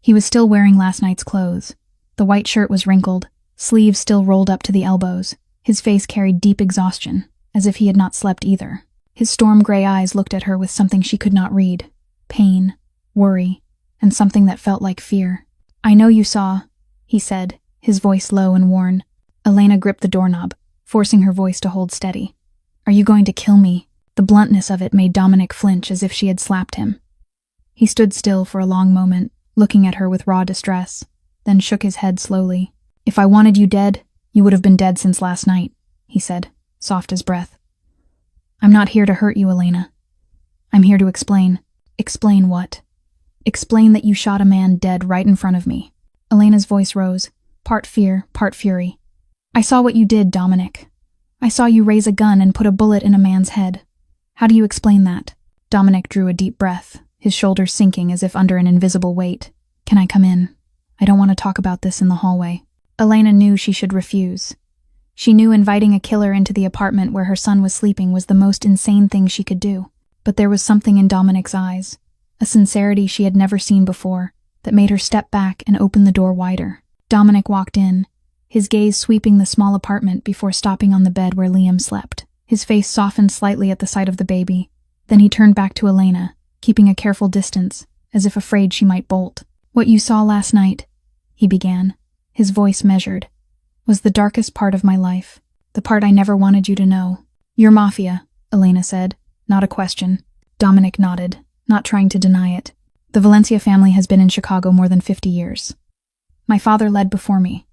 He was still wearing last night's clothes. The white shirt was wrinkled, sleeves still rolled up to the elbows. His face carried deep exhaustion, as if he had not slept either. His storm-gray eyes looked at her with something she could not read: pain, worry, and something that felt like fear. "I know you saw," he said, his voice low and worn. Elena gripped the doorknob, forcing her voice to hold steady. "Are you going to kill me?" The bluntness of it made Dominic flinch as if she had slapped him. He stood still for a long moment, looking at her with raw distress, then shook his head slowly. "If I wanted you dead, you would have been dead since last night," he said, soft as breath. "I'm not here to hurt you, Elena. I'm here to explain." "Explain what?" "Explain that you shot a man dead right in front of me." Elena's voice rose, part fear, part fury. "I saw what you did, Dominic. I saw you raise a gun and put a bullet in a man's head. How do you explain that?" Dominic drew a deep breath, his shoulders sinking as if under an invisible weight. "Can I come in? I don't want to talk about this in the hallway." Elena knew she should refuse. She knew inviting a killer into the apartment where her son was sleeping was the most insane thing she could do. But there was something in Dominic's eyes, a sincerity she had never seen before, that made her step back and open the door wider. Dominic walked in, his gaze sweeping the small apartment before stopping on the bed where Liam slept. His face softened slightly at the sight of the baby. Then he turned back to Elena, keeping a careful distance, as if afraid she might bolt. "What you saw last night," he began, his voice measured, "was the darkest part of my life, the part I never wanted you to know." "You're Mafia," Elena said, not a question. Dominic nodded, not trying to deny it. "The Valencia family has been in Chicago more than 50 years. My father led before me.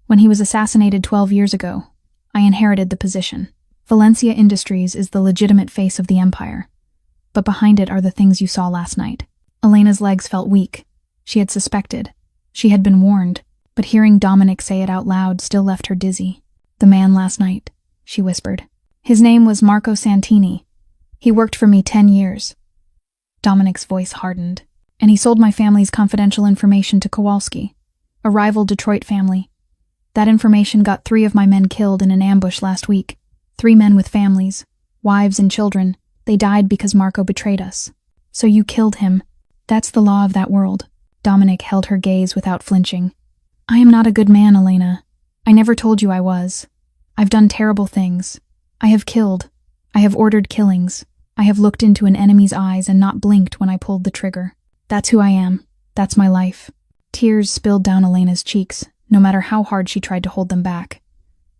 When he was assassinated 12 years ago, I inherited the position. Valencia Industries is the legitimate face of the empire, but behind it are the things you saw last night." Elena's legs felt weak. She had suspected. She had been warned, but hearing Dominic say it out loud still left her dizzy. "The man last night," she whispered. "His name was Marco Santini. He worked for me 10 years. Dominic's voice hardened. "And he sold my family's confidential information to Kowalski, a rival Detroit family. That information got 3 of my men killed in an ambush last week. 3 men with families, wives and children. They died because Marco betrayed us. So you killed him. That's the law of that world." Dominic held her gaze without flinching. "I am not a good man, Elena. I never told you I was. I've done terrible things. I have killed. I have ordered killings. I have looked into an enemy's eyes and not blinked when I pulled the trigger. That's who I am. That's my life." Tears spilled down Elena's cheeks, no matter how hard she tried to hold them back.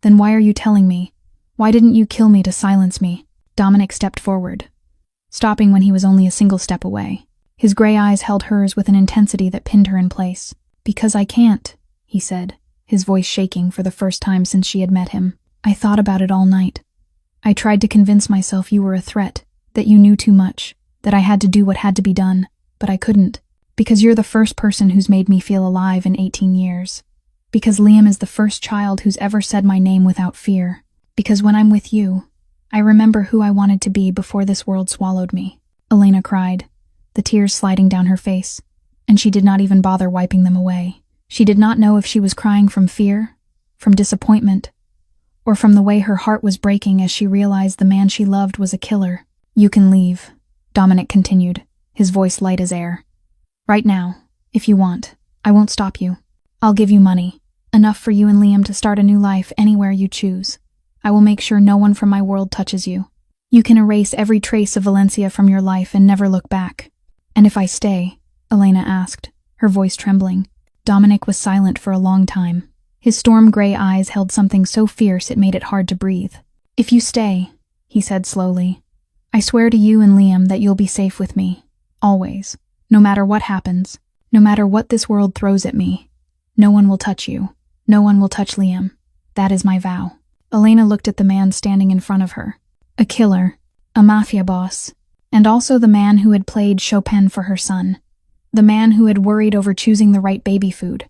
"Then why are you telling me? Why didn't you kill me to silence me?" Dominic stepped forward, stopping when he was only a single step away. His gray eyes held hers with an intensity that pinned her in place. "Because I can't," he said, his voice shaking for the first time since she had met him. "I thought about it all night. I tried to convince myself you were a threat, that you knew too much, that I had to do what had to be done, but I couldn't. Because you're the first person who's made me feel alive in 18 years. Because Liam is the first child who's ever said my name without fear. Because when I'm with you, I remember who I wanted to be before this world swallowed me. Elena cried, the tears sliding down her face, and she did not even bother wiping them away. She did not know if she was crying from fear, from disappointment, or from the way her heart was breaking as she realized the man she loved was a killer. You can leave, Dominic continued, his voice light as air. Right now, if you want. I won't stop you. I'll give you money, enough for you and Liam to start a new life anywhere you choose. I will make sure no one from my world touches you. You can erase every trace of Valencia from your life and never look back. And if I stay? Elena asked, her voice trembling. Dominic was silent for a long time. His storm-gray eyes held something so fierce it made it hard to breathe. If you stay, he said slowly, I swear to you and Liam that you'll be safe with me. Always. No matter what happens. No matter what this world throws at me. No one will touch you. No one will touch Liam. That is my vow. Elena looked at the man standing in front of her. A killer. A mafia boss. And also the man who had played Chopin for her son. The man who had worried over choosing the right baby food.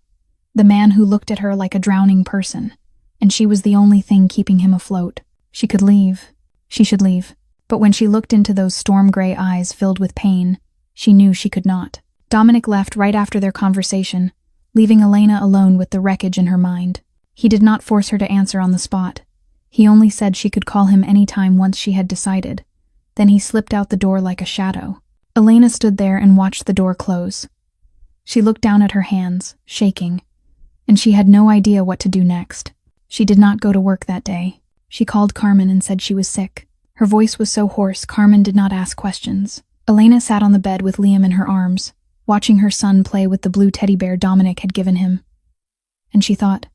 The man who looked at her like a drowning person. And she was the only thing keeping him afloat. She could leave. She should leave. But when she looked into those storm-gray eyes filled with pain, she knew she could not. Dominic left right after their conversation, leaving Elena alone with the wreckage in her mind. He did not force her to answer on the spot. He only said she could call him any time once she had decided. Then he slipped out the door like a shadow. Elena stood there and watched the door close. She looked down at her hands, shaking, and she had no idea what to do next. She did not go to work that day. She called Carmen and said she was sick. Her voice was so hoarse, Carmen did not ask questions. Elena sat on the bed with Liam in her arms, watching her son play with the blue teddy bear Dominic had given him. And she thought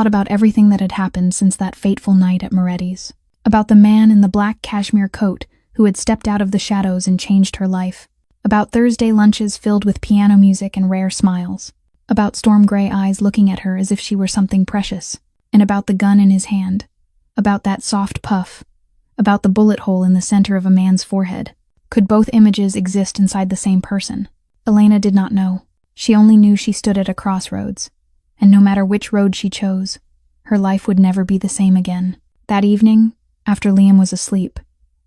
about everything that had happened since that fateful night at Moretti's. About the man in the black cashmere coat who had stepped out of the shadows and changed her life. About Thursday lunches filled with piano music and rare smiles. About storm-gray eyes looking at her as if she were something precious. And about the gun in his hand. About that soft puff. About the bullet hole in the center of a man's forehead. Could both images exist inside the same person? Elena did not know. She only knew she stood at a crossroads. And no matter which road she chose, her life would never be the same again. That evening, after Liam was asleep,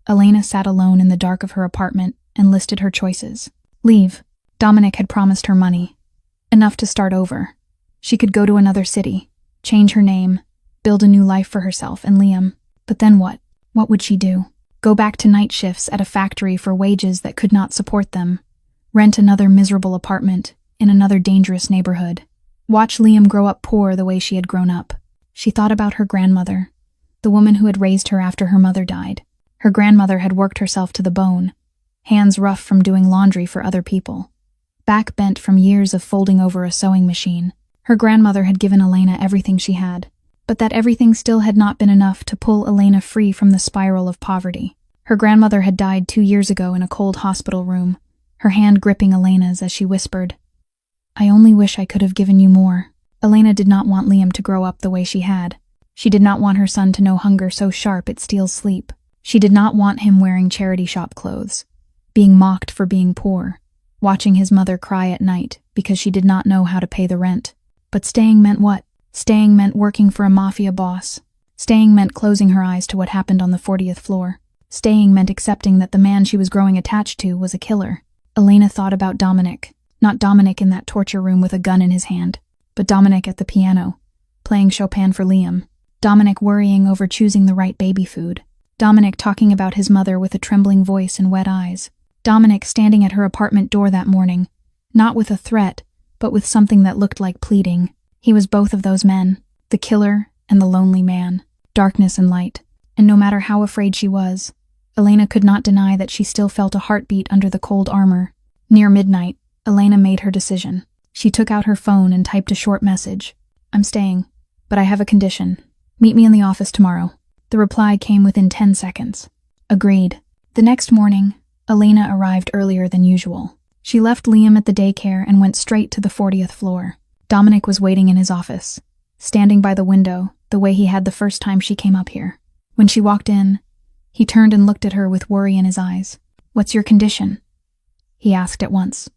Elena sat alone in the dark of her apartment and listed her choices. Leave. Dominic had promised her money. Enough to start over. She could go to another city, change her name, build a new life for herself and Liam. But then what? What would she do? Go back to night shifts at a factory for wages that could not support them. Rent another miserable apartment in another dangerous neighborhood. Watch Liam grow up poor the way she had grown up. She thought about her grandmother, the woman who had raised her after her mother died. Her grandmother had worked herself to the bone, hands rough from doing laundry for other people, back bent from years of folding over a sewing machine. Her grandmother had given Elena everything she had, but that everything still had not been enough to pull Elena free from the spiral of poverty. Her grandmother had died 2 years ago in a cold hospital room, her hand gripping Elena's as she whispered, I only wish I could have given you more. Elena did not want Liam to grow up the way she had. She did not want her son to know hunger so sharp it steals sleep. She did not want him wearing charity shop clothes, being mocked for being poor, watching his mother cry at night because she did not know how to pay the rent. But staying meant what? Staying meant working for a mafia boss. Staying meant closing her eyes to what happened on the 40th floor. Staying meant accepting that the man she was growing attached to was a killer. Elena thought about Dominic. Not Dominic in that torture room with a gun in his hand, but Dominic at the piano, playing Chopin for Liam. Dominic worrying over choosing the right baby food. Dominic talking about his mother with a trembling voice and wet eyes. Dominic standing at her apartment door that morning, not with a threat, but with something that looked like pleading. He was both of those men, the killer and the lonely man, darkness and light. And no matter how afraid she was, Elena could not deny that she still felt a heartbeat under the cold armor. Near midnight, Elena made her decision. She took out her phone and typed a short message. I'm staying, but I have a condition. Meet me in the office tomorrow. The reply came within 10 seconds. Agreed. The next morning, Elena arrived earlier than usual. She left Liam at the daycare and went straight to the 40th floor. Dominic was waiting in his office, standing by the window the way he had the first time she came up here. When she walked in, he turned and looked at her with worry in his eyes. What's your condition? He asked at once.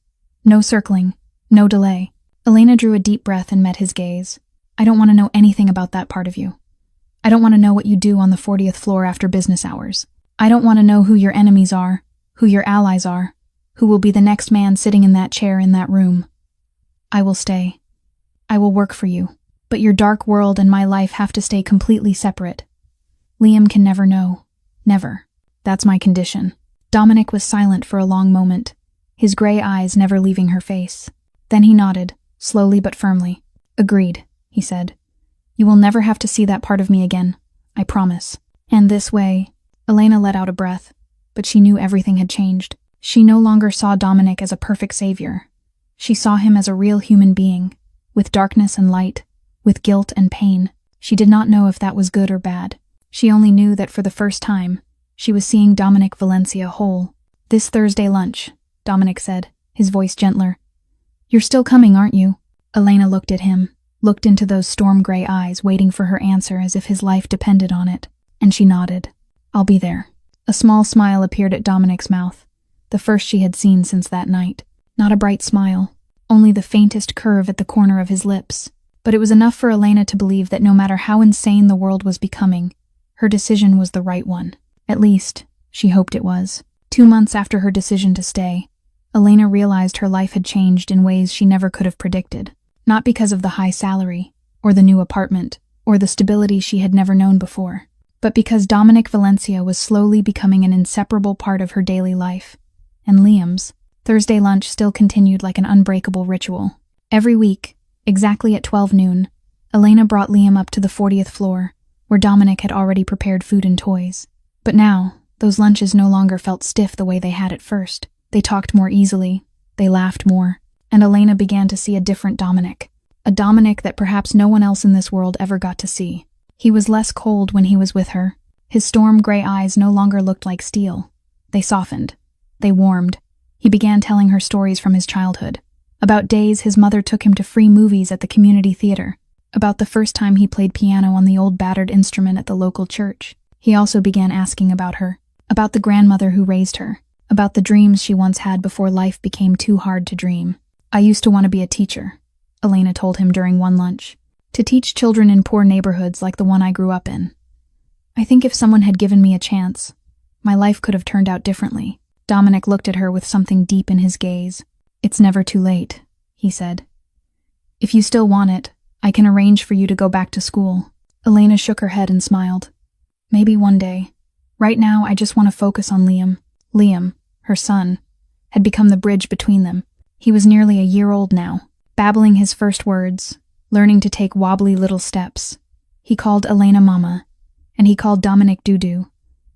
No circling. No delay. Elena drew a deep breath and met his gaze. I don't want to know anything about that part of you. I don't want to know what you do on the 40th floor after business hours. I don't want to know who your enemies are, who your allies are, who will be the next man sitting in that chair in that room. I will stay. I will work for you. But your dark world and my life have to stay completely separate. Liam can never know. Never. That's my condition. Dominic was silent for a long moment, his gray eyes never leaving her face. Then he nodded, slowly but firmly. Agreed, he said. You will never have to see that part of me again. I promise. And this way, Elena let out a breath, but she knew everything had changed. She no longer saw Dominic as a perfect savior. She saw him as a real human being, with darkness and light, with guilt and pain. She did not know if that was good or bad. She only knew that for the first time, she was seeing Dominic Valencia whole. This Thursday lunch, Dominic said, his voice gentler. You're still coming, aren't you? Elena looked at him, looked into those storm-gray eyes, waiting for her answer as if his life depended on it, and she nodded. I'll be there. A small smile appeared at Dominic's mouth, the first she had seen since that night. Not a bright smile, only the faintest curve at the corner of his lips. But it was enough for Elena to believe that no matter how insane the world was becoming, her decision was the right one. At least, she hoped it was. 2 months after her decision to stay, Elena realized her life had changed in ways she never could have predicted. Not because of the high salary, or the new apartment, or the stability she had never known before, but because Dominic Valencia was slowly becoming an inseparable part of her daily life. And Liam's Thursday lunch still continued like an unbreakable ritual. Every week, exactly at 12 noon, Elena brought Liam up to the 40th floor, where Dominic had already prepared food and toys. But now, those lunches no longer felt stiff the way they had at first. They talked more easily, they laughed more, and Elena began to see a different Dominic. A Dominic that perhaps no one else in this world ever got to see. He was less cold when he was with her. His storm-gray eyes no longer looked like steel. They softened. They warmed. He began telling her stories from his childhood. About days his mother took him to free movies at the community theater. About the first time he played piano on the old battered instrument at the local church. He also began asking about her. About the grandmother who raised her. About the dreams she once had before life became too hard to dream. I used to want to be a teacher, Elena told him during one lunch. To teach children in poor neighborhoods like the one I grew up in. I think if someone had given me a chance, my life could have turned out differently. Dominic looked at her with something deep in his gaze. It's never too late, he said. If you still want it, I can arrange for you to go back to school. Elena shook her head and smiled. Maybe one day. Right now, I just want to focus on Liam. Liam, her son, had become the bridge between them. He was nearly a year old now, babbling his first words, learning to take wobbly little steps. He called Elena Mama, and he called Dominic Dudu,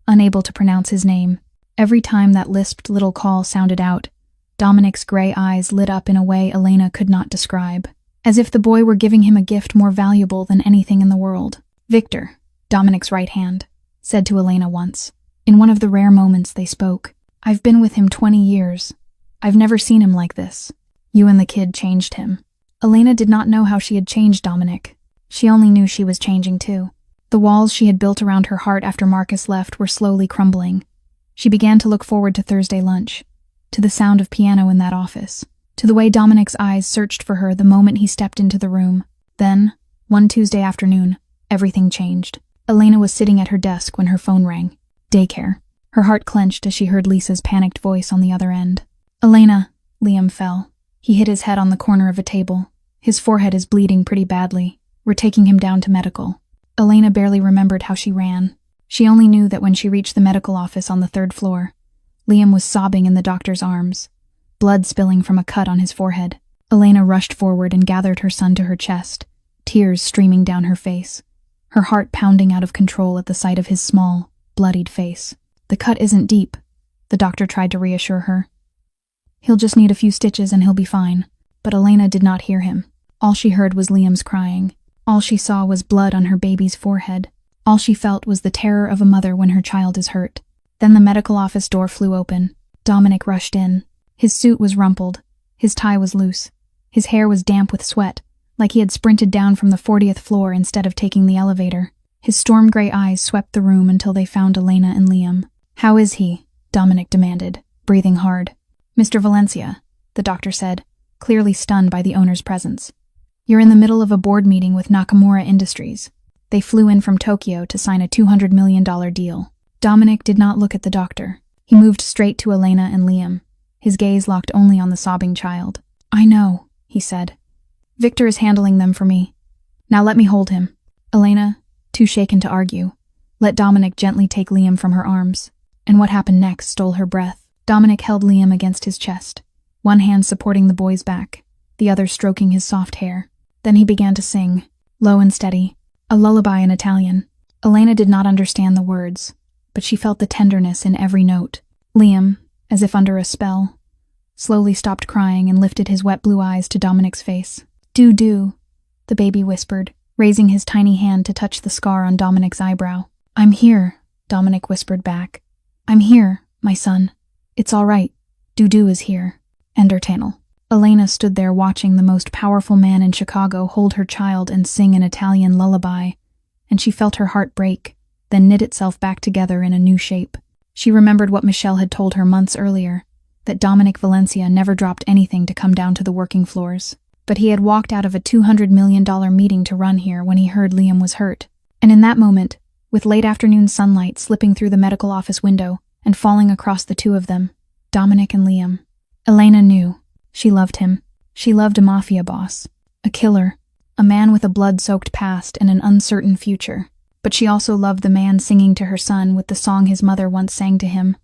unable to pronounce his name. Every time that lisped little call sounded out, Dominic's gray eyes lit up in a way Elena could not describe, as if the boy were giving him a gift more valuable than anything in the world. Victor, Dominic's right hand, said to Elena once, in one of the rare moments they spoke. I've been with him 20 years. I've never seen him like this. You and the kid changed him. Elena did not know how she had changed Dominic. She only knew she was changing too. The walls she had built around her heart after Marcus left were slowly crumbling. She began to look forward to Thursday lunch, to the sound of piano in that office, to the way Dominic's eyes searched for her the moment he stepped into the room. Then, one Tuesday afternoon, everything changed. Elena was sitting at her desk when her phone rang. Daycare. Her heart clenched as she heard Lisa's panicked voice on the other end. Elena, Liam fell. He hit his head on the corner of a table. His forehead is bleeding pretty badly. We're taking him down to medical. Elena barely remembered how she ran. She only knew that when she reached the medical office on the 3rd floor, Liam was sobbing in the doctor's arms, blood spilling from a cut on his forehead. Elena rushed forward and gathered her son to her chest, tears streaming down her face, her heart pounding out of control at the sight of his small, bloodied face. The cut isn't deep, the doctor tried to reassure her. He'll just need a few stitches and he'll be fine. But Elena did not hear him. All she heard was Liam's crying. All she saw was blood on her baby's forehead. All she felt was the terror of a mother when her child is hurt. Then the medical office door flew open. Dominic rushed in. His suit was rumpled. His tie was loose. His hair was damp with sweat, like he had sprinted down from the 40th floor instead of taking the elevator. His storm-gray eyes swept the room until they found Elena and Liam. How is he? Dominic demanded, breathing hard. Mr. Valencia, the doctor said, clearly stunned by the owner's presence. You're in the middle of a board meeting with Nakamura Industries. They flew in from Tokyo to sign a $200 million deal. Dominic did not look at the doctor. He moved straight to Elena and Liam, his gaze locked only on the sobbing child. I know, he said. Victor is handling them for me. Now let me hold him. Elena, too shaken to argue, let Dominic gently take Liam from her arms. And what happened next stole her breath. Dominic held Liam against his chest, one hand supporting the boy's back, the other stroking his soft hair. Then he began to sing, low and steady, a lullaby in Italian. Elena did not understand the words, but she felt the tenderness in every note. Liam, as if under a spell, slowly stopped crying and lifted his wet blue eyes to Dominic's face. Do, the baby whispered, raising his tiny hand to touch the scar on Dominic's eyebrow. I'm here, Dominic whispered back. I'm here, my son. It's all right. Do is here. Endertannel. Elena stood there watching the most powerful man in Chicago hold her child and sing an Italian lullaby, and she felt her heart break, then knit itself back together in a new shape. She remembered what Michelle had told her months earlier, that Dominic Valencia never dropped anything to come down to the working floors. But he had walked out of a $200 million meeting to run here when he heard Liam was hurt. And in that moment, with late afternoon sunlight slipping through the medical office window and falling across the two of them, Dominic and Liam, Elena knew. She loved him. She loved a mafia boss, a killer, a man with a blood-soaked past and an uncertain future. But she also loved the man singing to her son with the song his mother once sang to him.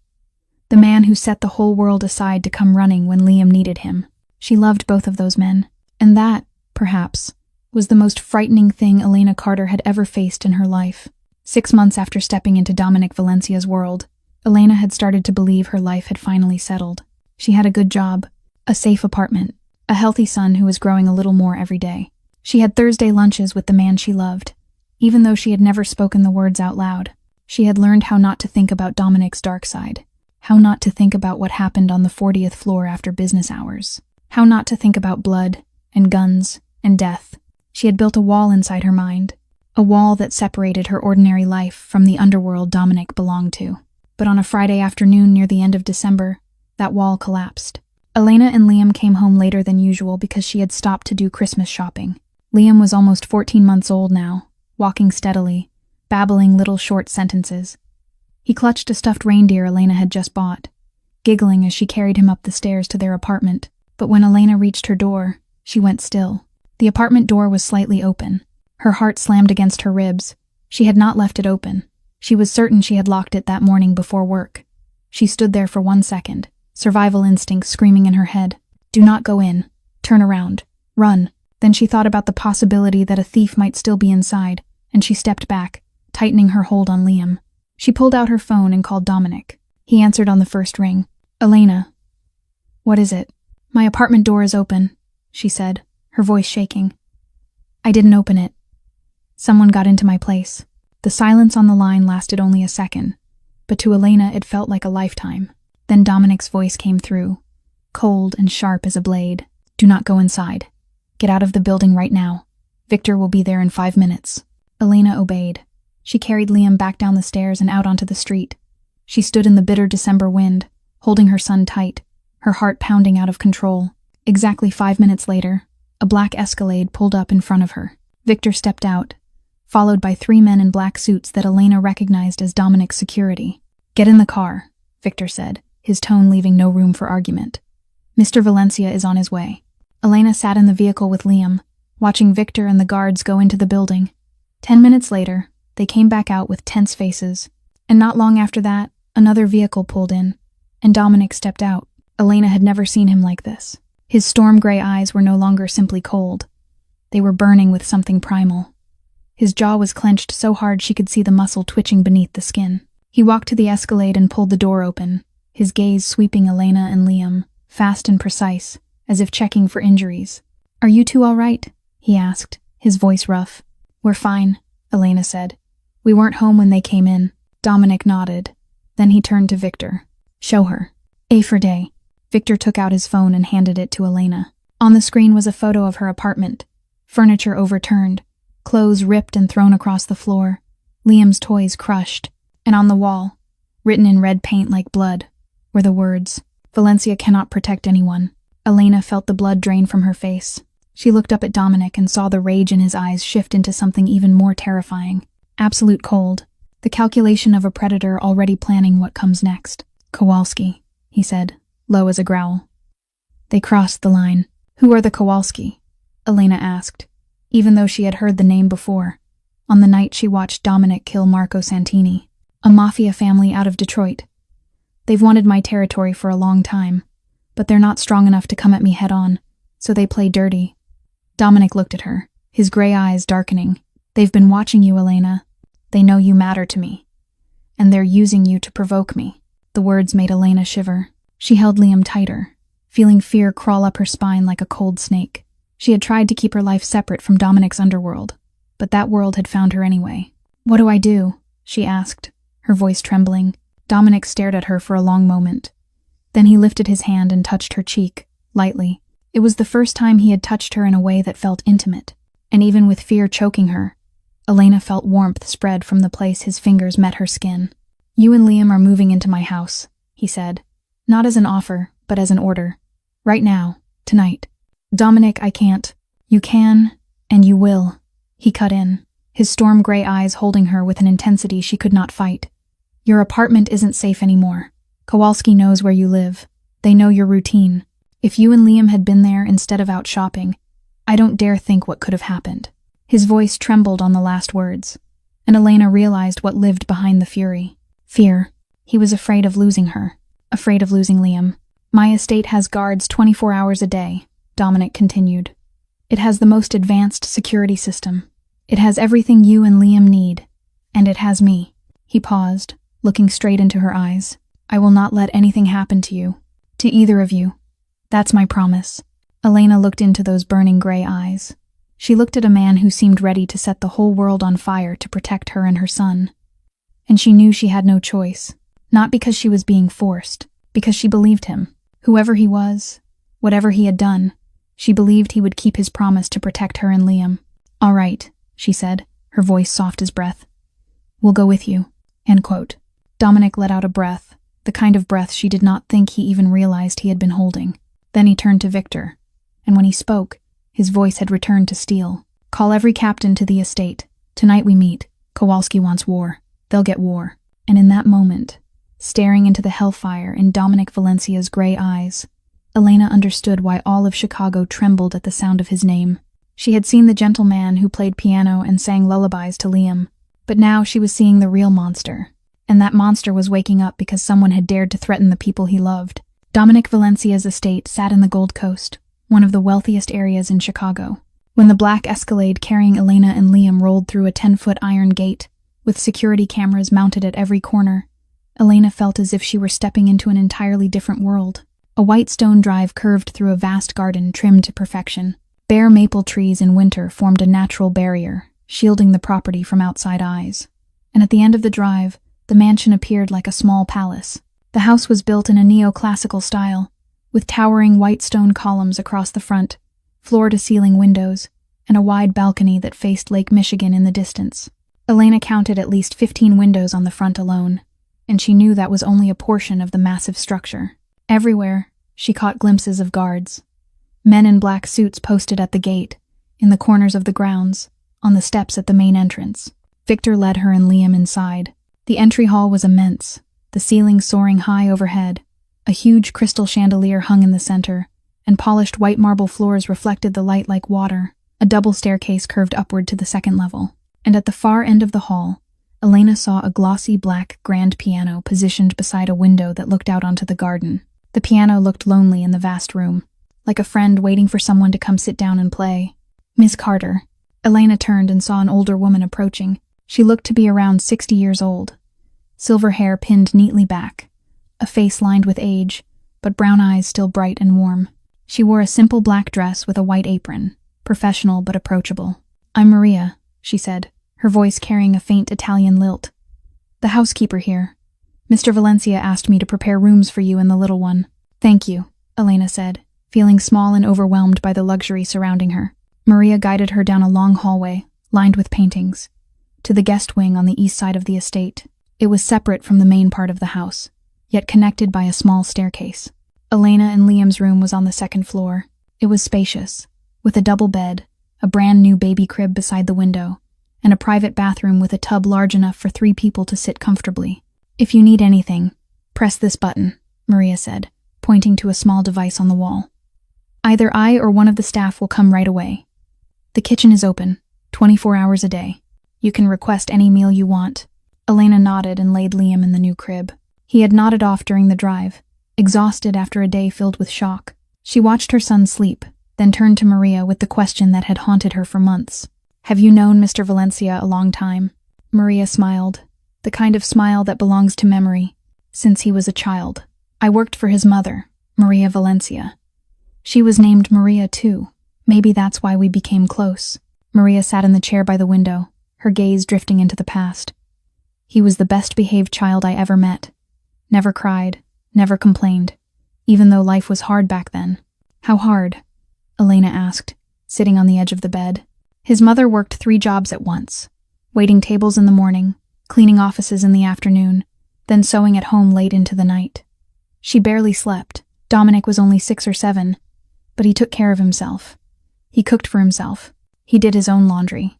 The man who set the whole world aside to come running when Liam needed him. She loved both of those men. And that, perhaps, was the most frightening thing Elena Carter had ever faced in her life. 6 months after stepping into Dominic Valencia's world, Elena had started to believe her life had finally settled. She had a good job, a safe apartment, a healthy son who was growing a little more every day. She had Thursday lunches with the man she loved. Even though she had never spoken the words out loud, she had learned how not to think about Dominic's dark side, how not to think about what happened on the 40th floor after business hours, how not to think about blood and guns and death. She had built a wall inside her mind, a wall that separated her ordinary life from the underworld Dominic belonged to. But on a Friday afternoon near the end of December, that wall collapsed. Elena and Liam came home later than usual because she had stopped to do Christmas shopping. Liam was almost 14 months old now, walking steadily, babbling little short sentences. He clutched a stuffed reindeer Elena had just bought, giggling as she carried him up the stairs to their apartment. But when Elena reached her door, she went still. The apartment door was slightly open. Her heart slammed against her ribs. She had not left it open. She was certain she had locked it that morning before work. She stood there for 1 second, survival instinct screaming in her head. Do not go in. Turn around. Run. Then she thought about the possibility that a thief might still be inside, and she stepped back, tightening her hold on Liam. She pulled out her phone and called Dominic. He answered on the first ring. Elena. What is it? My apartment door is open, she said, her voice shaking. I didn't open it. Someone got into my place. The silence on the line lasted only a second, but to Elena it felt like a lifetime. Then Dominic's voice came through, cold and sharp as a blade. Do not go inside. Get out of the building right now. Victor will be there in 5 minutes. Elena obeyed. She carried Liam back down the stairs and out onto the street. She stood in the bitter December wind, holding her son tight, her heart pounding out of control. Exactly 5 minutes later, a black Escalade pulled up in front of her. Victor stepped out, followed by 3 men in black suits that Elena recognized as Dominic's security. Get in the car, Victor said, his tone leaving no room for argument. Mr. Valencia is on his way. Elena sat in the vehicle with Liam, watching Victor and the guards go into the building. 10 minutes later, they came back out with tense faces, and not long after that, another vehicle pulled in, and Dominic stepped out. Elena had never seen him like this. His storm-gray eyes were no longer simply cold. They were burning with something primal. His jaw was clenched so hard she could see the muscle twitching beneath the skin. He walked to the Escalade and pulled the door open, his gaze sweeping Elena and Liam, fast and precise, as if checking for injuries. Are you two all right? He asked, his voice rough. We're fine, Elena said. We weren't home when they came in. Dominic nodded. Then he turned to Victor. Show her. A for day. Victor took out his phone and handed it to Elena. On the screen was a photo of her apartment. Furniture overturned, clothes ripped and thrown across the floor, Liam's toys crushed, and on the wall, written in red paint like blood, were the words, Valencia cannot protect anyone. Elena felt the blood drain from her face. She looked up at Dominic and saw the rage in his eyes shift into something even more terrifying. Absolute cold. The calculation of a predator already planning what comes next. "Kowalski," he said, low as a growl. They crossed the line. "Who are the Kowalski?" Elena asked, even though she had heard the name before, on the night she watched Dominic kill Marco Santini. "A Mafia family out of Detroit. They've wanted my territory for a long time, but they're not strong enough to come at me head-on, so they play dirty." Dominic looked at her, his gray eyes darkening. "They've been watching you, Elena. They know you matter to me. And they're using you to provoke me." The words made Elena shiver. She held Liam tighter, feeling fear crawl up her spine like a cold snake. She had tried to keep her life separate from Dominic's underworld, but that world had found her anyway. "What do I do?" she asked, her voice trembling. Dominic stared at her for a long moment. Then he lifted his hand and touched her cheek, lightly. It was the first time he had touched her in a way that felt intimate, and even with fear choking her, Elena felt warmth spread from the place his fingers met her skin. "You and Liam are moving into my house," he said. "Not as an offer, but as an order. Right now, tonight." "Dominic, I can't." "You can, and you will," he cut in, his storm gray eyes holding her with an intensity she could not fight. "Your apartment isn't safe anymore. Kowalski knows where you live. They know your routine. If you and Liam had been there instead of out shopping, I don't dare think what could have happened." His voice trembled on the last words, and Elena realized what lived behind the fury. Fear. He was afraid of losing her, afraid of losing Liam. "My estate has guards 24 hours a day," Dominic continued. "It has the most advanced security system. It has everything you and Liam need. And it has me." He paused, looking straight into her eyes. "I will not let anything happen to you, to either of you. That's my promise." Elena looked into those burning gray eyes. She looked at a man who seemed ready to set the whole world on fire to protect her and her son. And she knew she had no choice, not because she was being forced, because she believed him. Whoever he was, whatever he had done, she believed he would keep his promise to protect her and Liam. "All right," she said, her voice soft as breath. "We'll go with you." End quote. Dominic let out a breath, the kind of breath she did not think he even realized he had been holding. Then he turned to Victor, and when he spoke, his voice had returned to steel. "Call every captain to the estate. Tonight we meet. Kowalski wants war. They'll get war." And in that moment, staring into the hellfire in Dominic Valencia's gray eyes, Elena understood why all of Chicago trembled at the sound of his name. She had seen the gentleman who played piano and sang lullabies to Liam, but now she was seeing the real monster. And that monster was waking up because someone had dared to threaten the people he loved. Dominic Valencia's estate sat in the Gold Coast, one of the wealthiest areas in Chicago. When the black Escalade carrying Elena and Liam rolled through a 10-foot iron gate, with security cameras mounted at every corner, Elena felt as if she were stepping into an entirely different world. A white stone drive curved through a vast garden trimmed to perfection. Bare maple trees in winter formed a natural barrier, shielding the property from outside eyes. And at the end of the drive, the mansion appeared like a small palace. The house was built in a neoclassical style, with towering white stone columns across the front, floor-to-ceiling windows, and a wide balcony that faced Lake Michigan in the distance. Elena counted at least 15 windows on the front alone, and she knew that was only a portion of the massive structure. Everywhere, she caught glimpses of guards. Men in black suits posted at the gate, in the corners of the grounds, on the steps at the main entrance. Victor led her and Liam inside. The entry hall was immense, the ceiling soaring high overhead. A huge crystal chandelier hung in the center, and polished white marble floors reflected the light like water. A double staircase curved upward to the second level, and at the far end of the hall, Elena saw a glossy black grand piano positioned beside a window that looked out onto the garden. The piano looked lonely in the vast room, like a friend waiting for someone to come sit down and play. "Miss Carter." Elena turned and saw an older woman approaching. She looked to be around 60 years old. Silver hair pinned neatly back, a face lined with age, but brown eyes still bright and warm. She wore a simple black dress with a white apron, professional but approachable. "I'm Maria," she said, her voice carrying a faint Italian lilt. "The housekeeper here. Mr. Valencia asked me to prepare rooms for you and the little one." "Thank you," Elena said, feeling small and overwhelmed by the luxury surrounding her. Maria guided her down a long hallway, lined with paintings, to the guest wing on the east side of the estate. It was separate from the main part of the house, yet connected by a small staircase. Elena and Liam's room was on the second floor. It was spacious, with a double bed, a brand new baby crib beside the window, and a private bathroom with a tub large enough for 3 people to sit comfortably. "If you need anything, press this button," Maria said, pointing to a small device on the wall. "Either I or one of the staff will come right away. The kitchen is open, 24 hours a day. You can request any meal you want." Elena nodded and laid Liam in the new crib. He had nodded off during the drive, exhausted after a day filled with shock. She watched her son sleep, then turned to Maria with the question that had haunted her for months. "Have you known Mr. Valencia a long time?" Maria smiled, the kind of smile that belongs to memory. "Since he was a child. I worked for his mother, Maria Valencia. She was named Maria too. Maybe that's why we became close." Maria sat in the chair by the window, her gaze drifting into the past. "He was the best-behaved child I ever met. Never cried, never complained, even though life was hard back then." "How hard?" Elena asked, sitting on the edge of the bed. "His mother worked 3 jobs at once, waiting tables in the morning, cleaning offices in the afternoon, then sewing at home late into the night. She barely slept. Dominic was only 6 or 7, but he took care of himself. He cooked for himself. He did his own laundry.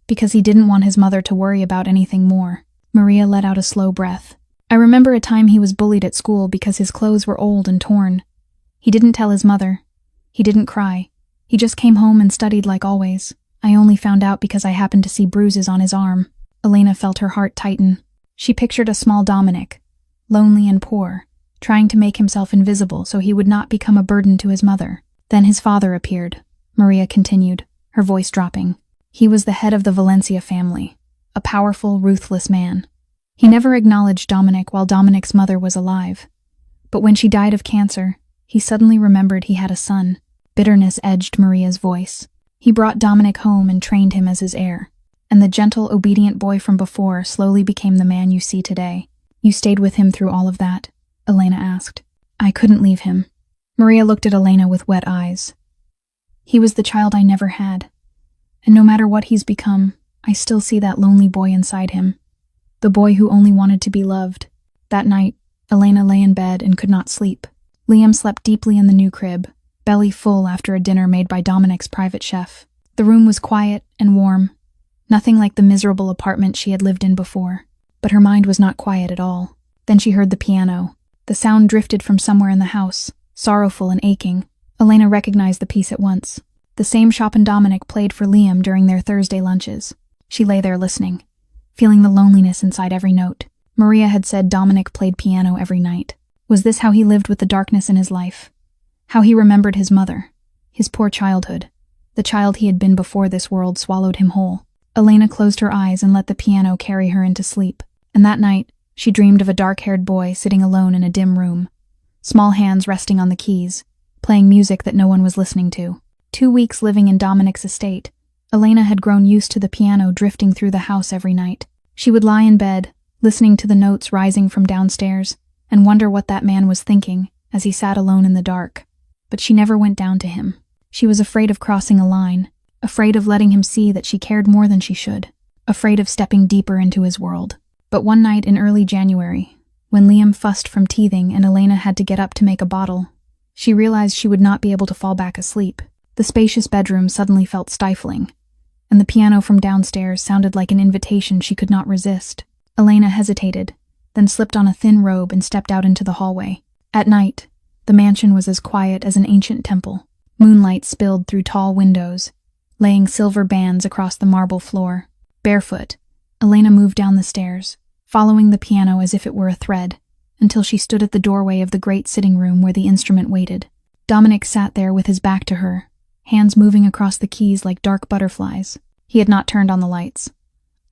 Because he didn't want his mother to worry about anything more." Maria let out a slow breath. "I remember a time he was bullied at school because his clothes were old and torn. He didn't tell his mother. He didn't cry. He just came home and studied like always. I only found out because I happened to see bruises on his arm." Elena felt her heart tighten. She pictured a small Dominic, lonely and poor, trying to make himself invisible so he would not become a burden to his mother. "Then his father appeared," Maria continued, her voice dropping. "He was the head of the Valencia family, a powerful, ruthless man. He never acknowledged Dominic while Dominic's mother was alive. But when she died of cancer, he suddenly remembered he had a son." Bitterness edged Maria's voice. "He brought Dominic home and trained him as his heir. And the gentle, obedient boy from before slowly became the man you see today." "You stayed with him through all of that?" Elena asked. "I couldn't leave him." Maria looked at Elena with wet eyes. "He was the child I never had. And no matter what he's become, I still see that lonely boy inside him. The boy who only wanted to be loved." That night, Elena lay in bed and could not sleep. Liam slept deeply in the new crib, belly full after a dinner made by Dominic's private chef. The room was quiet and warm, nothing like the miserable apartment she had lived in before. But her mind was not quiet at all. Then she heard the piano. The sound drifted from somewhere in the house, sorrowful and aching. Elena recognized the piece at once. The same Chopin Dominic played for Liam during their Thursday lunches. She lay there listening, feeling the loneliness inside every note. Maria had said Dominic played piano every night. Was this how he lived with the darkness in his life? How he remembered his mother, his poor childhood, the child he had been before this world swallowed him whole? Elena closed her eyes and let the piano carry her into sleep. And that night, she dreamed of a dark-haired boy sitting alone in a dim room, small hands resting on the keys, playing music that no one was listening to. 2 weeks living in Dominic's estate, Elena had grown used to the piano drifting through the house every night. She would lie in bed, listening to the notes rising from downstairs, and wonder what that man was thinking as he sat alone in the dark. But she never went down to him. She was afraid of crossing a line, afraid of letting him see that she cared more than she should, afraid of stepping deeper into his world. But one night in early January, when Liam fussed from teething and Elena had to get up to make a bottle, she realized she would not be able to fall back asleep. The spacious bedroom suddenly felt stifling, and the piano from downstairs sounded like an invitation she could not resist. Elena hesitated, then slipped on a thin robe and stepped out into the hallway. At night, the mansion was as quiet as an ancient temple. Moonlight spilled through tall windows, laying silver bands across the marble floor. Barefoot, Elena moved down the stairs, following the piano as if it were a thread, until she stood at the doorway of the great sitting room where the instrument waited. Dominic sat there with his back to her, hands moving across the keys like dark butterflies. He had not turned on the lights.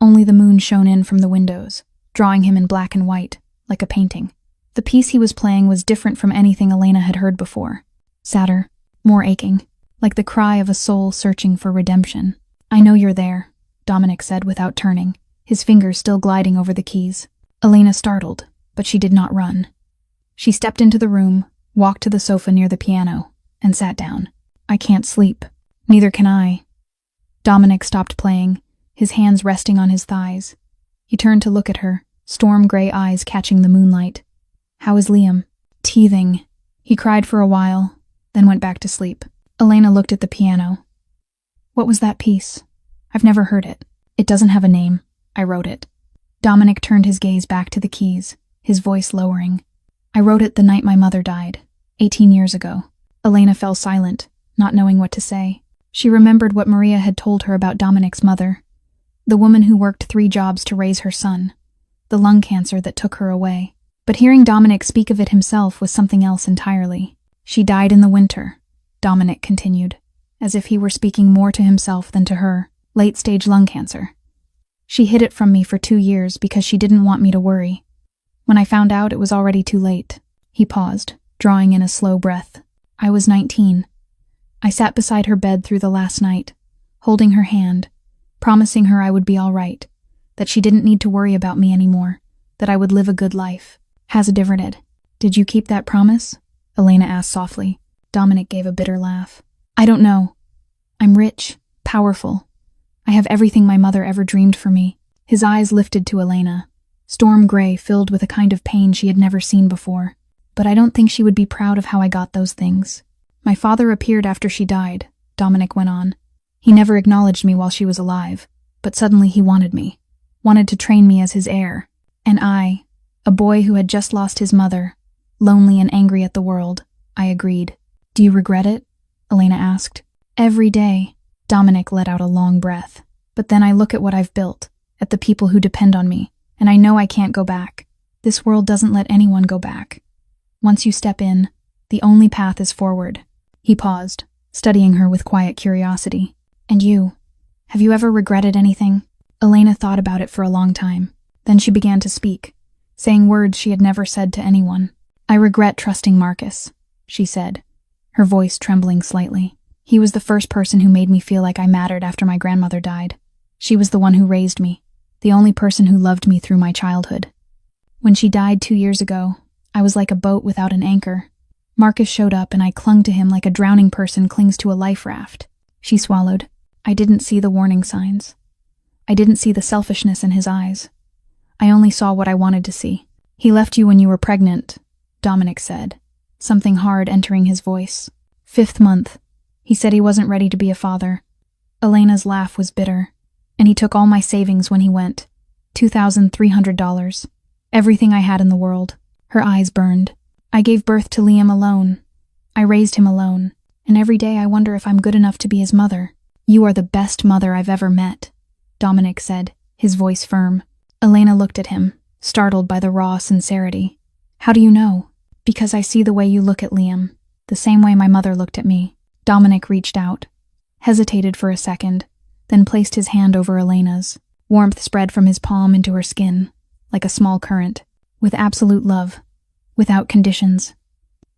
Only the moon shone in from the windows, drawing him in black and white, like a painting. The piece he was playing was different from anything Elena had heard before. Sadder, more aching, like the cry of a soul searching for redemption. "I know you're there," Dominic said without turning, his fingers still gliding over the keys. Elena startled, but she did not run. She stepped into the room, walked to the sofa near the piano, and sat down. "I can't sleep. Neither can I." Dominic stopped playing, his hands resting on his thighs. He turned to look at her, storm-gray eyes catching the moonlight. "How is Liam?" "Teething," He cried for a while, then went back to sleep. Elena looked at the piano. What was that piece? I've never heard it. It doesn't have a name. I wrote it. Dominic turned his gaze back to the keys, his voice lowering. I wrote it the night my mother died, 18 years ago. Elena fell silent, not knowing what to say. She remembered what Maria had told her about Dominic's mother, the woman who worked 3 jobs to raise her son, the lung cancer that took her away. But hearing Dominic speak of it himself was something else entirely. She died in the winter, Dominic continued, as if he were speaking more to himself than to her. Late-stage lung cancer. She hid it from me for 2 years because she didn't want me to worry. When I found out, it was already too late. He paused, drawing in a slow breath. I was 19. I sat beside her bed through the last night, holding her hand, promising her I would be all right, that she didn't need to worry about me anymore, that I would live a good life. Hazarded. Did you keep that promise? Elena asked softly. Dominic gave a bitter laugh. I don't know. I'm rich, powerful. I have everything my mother ever dreamed for me. His eyes lifted to Elena, storm gray filled with a kind of pain she had never seen before. But I don't think she would be proud of how I got those things. My father appeared after she died, Dominic went on. He never acknowledged me while she was alive, but suddenly he wanted me, wanted to train me as his heir. And I, a boy who had just lost his mother, lonely and angry at the world, I agreed. Do you regret it? Elena asked. Every day. Dominic let out a long breath. But then I look at what I've built, at the people who depend on me, and I know I can't go back. This world doesn't let anyone go back. Once you step in, the only path is forward. He paused, studying her with quiet curiosity. And you? Have you ever regretted anything? Elena thought about it for a long time. Then she began to speak, saying words she had never said to anyone. I regret trusting Marcus, she said, her voice trembling slightly. He was the first person who made me feel like I mattered after my grandmother died. She was the one who raised me, the only person who loved me through my childhood. When she died 2 years ago, I was like a boat without an anchor. Marcus showed up and I clung to him like a drowning person clings to a life raft. She swallowed. I didn't see the warning signs. I didn't see the selfishness in his eyes. I only saw what I wanted to see. He left you when you were pregnant, Dominic said, something hard entering his voice. 5th month. He said he wasn't ready to be a father. Elena's laugh was bitter. And he took all my savings when he went. $2,300. Everything I had in the world. Her eyes burned. I gave birth to Liam alone. I raised him alone. And every day I wonder if I'm good enough to be his mother. You are the best mother I've ever met, Dominic said, his voice firm. Elena looked at him, startled by the raw sincerity. How do you know? Because I see the way you look at Liam, the same way my mother looked at me. Dominic reached out, hesitated for a second, then placed his hand over Elena's. Warmth spread from his palm into her skin, like a small current, with absolute love, without conditions.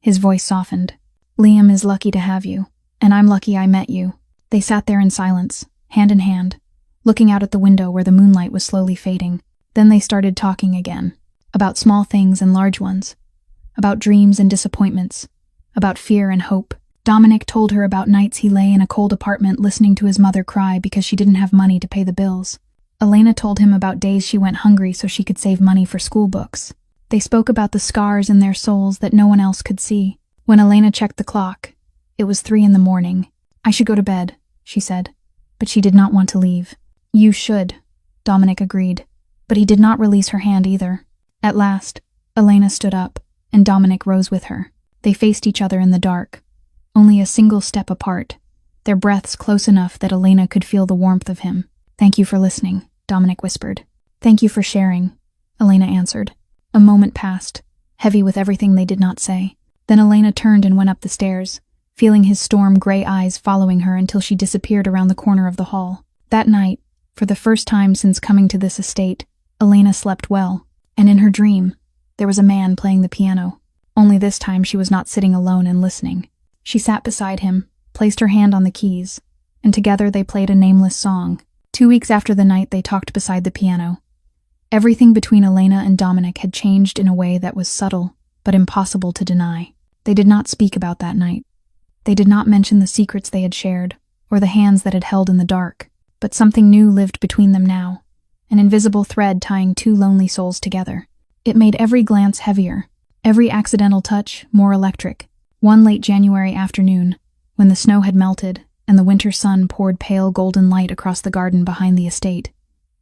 His voice softened. Liam is lucky to have you, and I'm lucky I met you. They sat there in silence, hand in hand, looking out at the window where the moonlight was slowly fading. Then they started talking again, about small things and large ones, about dreams and disappointments, about fear and hope. Dominic told her about nights he lay in a cold apartment listening to his mother cry because she didn't have money to pay the bills. Elena told him about days she went hungry so she could save money for school books. They spoke about the scars in their souls that no one else could see. When Elena checked the clock, it was 3 a.m. I should go to bed, she said, but she did not want to leave. You should, Dominic agreed, but he did not release her hand either. At last, Elena stood up, and Dominic rose with her. They faced each other in the dark, only a single step apart, their breaths close enough that Elena could feel the warmth of him. Thank you for listening, Dominic whispered. Thank you for sharing, Elena answered. A moment passed, heavy with everything they did not say. Then Elena turned and went up the stairs, feeling his storm-gray eyes following her until she disappeared around the corner of the hall. That night, for the first time since coming to this estate, Elena slept well, and in her dream, there was a man playing the piano. Only this time she was not sitting alone and listening. She sat beside him, placed her hand on the keys, and together they played a nameless song. 2 weeks after the night they talked beside the piano. Everything between Elena and Dominic had changed in a way that was subtle, but impossible to deny. They did not speak about that night. They did not mention the secrets they had shared, or the hands that had held in the dark. But something new lived between them now, an invisible thread tying 2 lonely souls together. It made every glance heavier, every accidental touch more electric, One late January afternoon, when the snow had melted and the winter sun poured pale golden light across the garden behind the estate,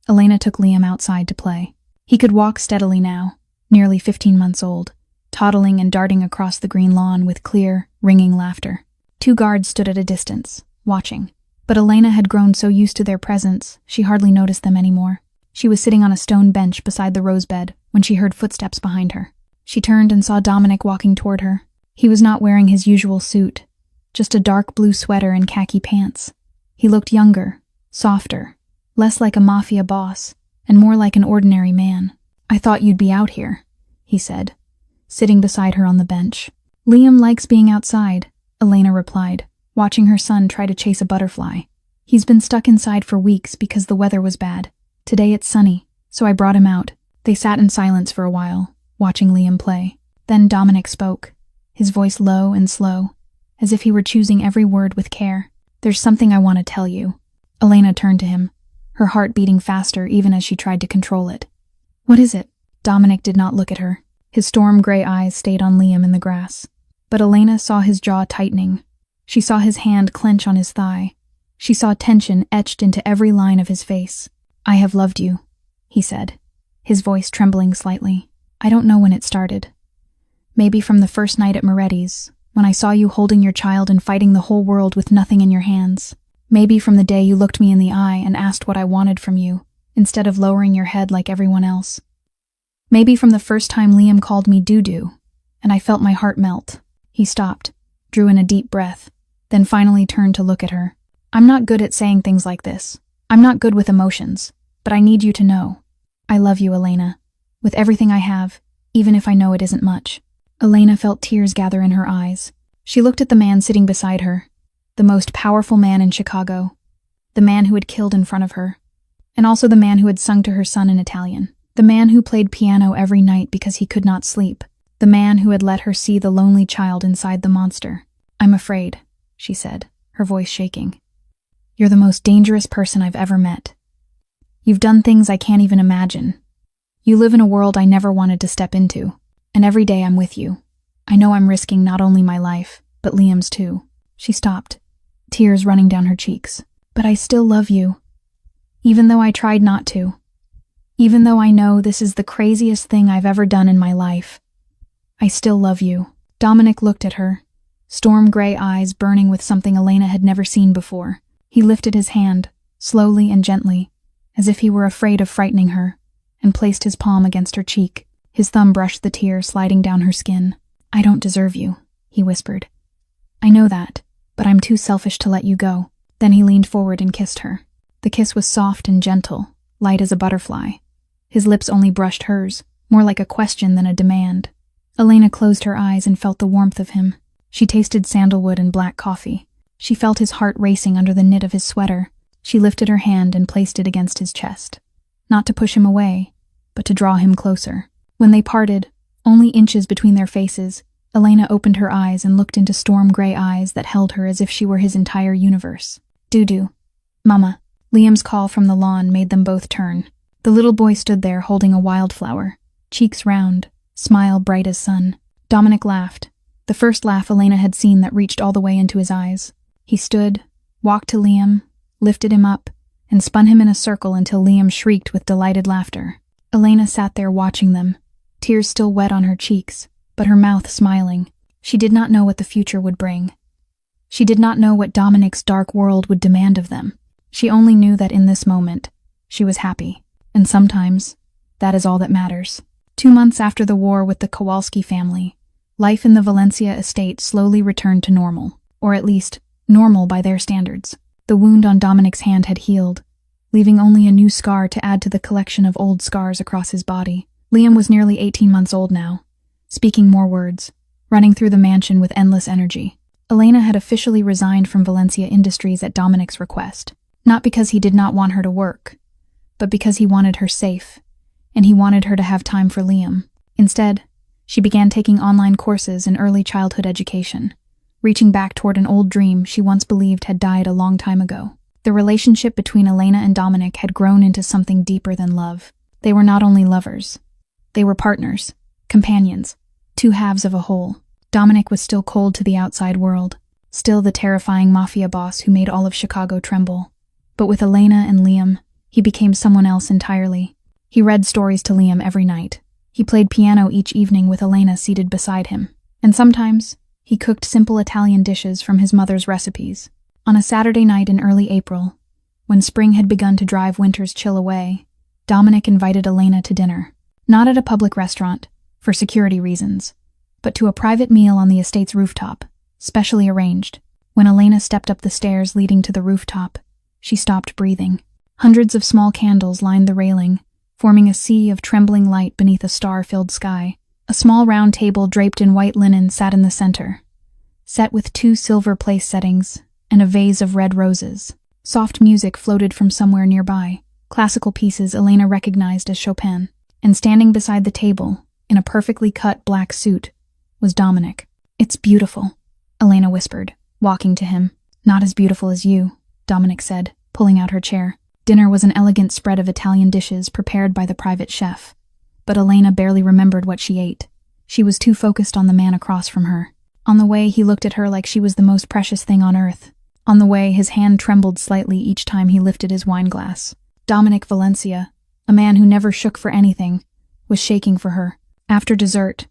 Elena took Liam outside to play. He could walk steadily now, nearly 15 months old, toddling and darting across the green lawn with clear, ringing laughter. 2 guards stood at a distance, watching. But Elena had grown so used to their presence, she hardly noticed them anymore. She was sitting on a stone bench beside the rose bed when she heard footsteps behind her. She turned and saw Dominic walking toward her. He was not wearing his usual suit, just a dark blue sweater and khaki pants. He looked younger, softer, less like a mafia boss, and more like an ordinary man. "I thought you'd be out here," he said, sitting beside her on the bench. "Liam likes being outside," Elena replied, watching her son try to chase a butterfly. "He's been stuck inside for weeks because the weather was bad. Today it's sunny, so I brought him out." They sat in silence for a while, watching Liam play. Then Dominic spoke, his voice low and slow, as if he were choosing every word with care. "There's something I want to tell you." Elena turned to him, her heart beating faster even as she tried to control it. "What is it?" Dominic did not look at her. His storm gray eyes stayed on Liam in the grass. But Elena saw his jaw tightening. She saw his hand clench on his thigh. She saw tension etched into every line of his face. "I have loved you," he said, his voice trembling slightly. "I don't know when it started. Maybe from the first night at Moretti's, when I saw you holding your child and fighting the whole world with nothing in your hands. Maybe from the day you looked me in the eye and asked what I wanted from you, instead of lowering your head like everyone else. Maybe from the first time Liam called me Doo-Doo, and I felt my heart melt." He stopped, drew in a deep breath, then finally turned to look at her. "I'm not good at saying things like this. I'm not good with emotions, but I need you to know. I love you, Elena, with everything I have, even if I know it isn't much." Elena felt tears gather in her eyes. She looked at the man sitting beside her, the most powerful man in Chicago, the man who had killed in front of her, and also the man who had sung to her son in Italian, the man who played piano every night because he could not sleep, the man who had let her see the lonely child inside the monster. "I'm afraid," she said, her voice shaking. "You're the most dangerous person I've ever met. You've done things I can't even imagine. You live in a world I never wanted to step into, and every day I'm with you. I know I'm risking not only my life, but Liam's too." She stopped, tears running down her cheeks. "But I still love you, even though I tried not to. Even though I know this is the craziest thing I've ever done in my life. I still love you." Dominic looked at her, storm gray eyes burning with something Elena had never seen before. He lifted his hand, slowly and gently, as if he were afraid of frightening her, and placed his palm against her cheek. His thumb brushed the tear sliding down her skin. "I don't deserve you," he whispered. "I know that, but I'm too selfish to let you go." Then he leaned forward and kissed her. The kiss was soft and gentle, light as a butterfly. His lips only brushed hers, more like a question than a demand. Elena closed her eyes and felt the warmth of him. She tasted sandalwood and black coffee. She felt his heart racing under the knit of his sweater. She lifted her hand and placed it against his chest. Not to push him away, but to draw him closer. When they parted, only inches between their faces, Elena opened her eyes and looked into storm gray eyes that held her as if she were his entire universe. "Doo-Doo. Mama." Liam's call from the lawn made them both turn. The little boy stood there holding a wildflower, cheeks round, smile bright as sun. Dominic laughed, the first laugh Elena had seen that reached all the way into his eyes. He stood, walked to Liam, lifted him up, and spun him in a circle until Liam shrieked with delighted laughter. Elena sat there watching them, tears still wet on her cheeks, but her mouth smiling. She did not know what the future would bring. She did not know what Dominic's dark world would demand of them. She only knew that in this moment, she was happy. And sometimes, that is all that matters. 2 months after the war with the Kowalski family, life in the Valencia estate slowly returned to normal, or at least, normal by their standards. The wound on Dominic's hand had healed, leaving only a new scar to add to the collection of old scars across his body. Liam was nearly 18 months old now, speaking more words, running through the mansion with endless energy. Elena had officially resigned from Valencia Industries at Dominic's request, not because he did not want her to work, but because he wanted her safe, and he wanted her to have time for Liam. Instead, she began taking online courses in early childhood education, reaching back toward an old dream she once believed had died a long time ago. The relationship between Elena and Dominic had grown into something deeper than love. They were not only lovers. They were partners, companions, two halves of a whole. Dominic was still cold to the outside world, still the terrifying Mafia boss who made all of Chicago tremble. But with Elena and Liam, he became someone else entirely. He read stories to Liam every night. He played piano each evening with Elena seated beside him. And sometimes, he cooked simple Italian dishes from his mother's recipes. On a Saturday night in early April, when spring had begun to drive winter's chill away, Dominic invited Elena to dinner. Not at a public restaurant, for security reasons, but to a private meal on the estate's rooftop, specially arranged. When Elena stepped up the stairs leading to the rooftop, she stopped breathing. Hundreds of small candles lined the railing, forming a sea of trembling light beneath a star-filled sky. A small round table draped in white linen sat in the center, set with 2 silver place settings and a vase of red roses. Soft music floated from somewhere nearby, classical pieces Elena recognized as Chopin. And standing beside the table, in a perfectly cut black suit, was Dominic. "It's beautiful," Elena whispered, walking to him. "Not as beautiful as you," Dominic said, pulling out her chair. Dinner was an elegant spread of Italian dishes prepared by the private chef. But Elena barely remembered what she ate. She was too focused on the man across from her. On the way, he looked at her like she was the most precious thing on earth. On the way, his hand trembled slightly each time he lifted his wine glass. Dominic Valencia, a man who never shook for anything, was shaking for her. After dessert,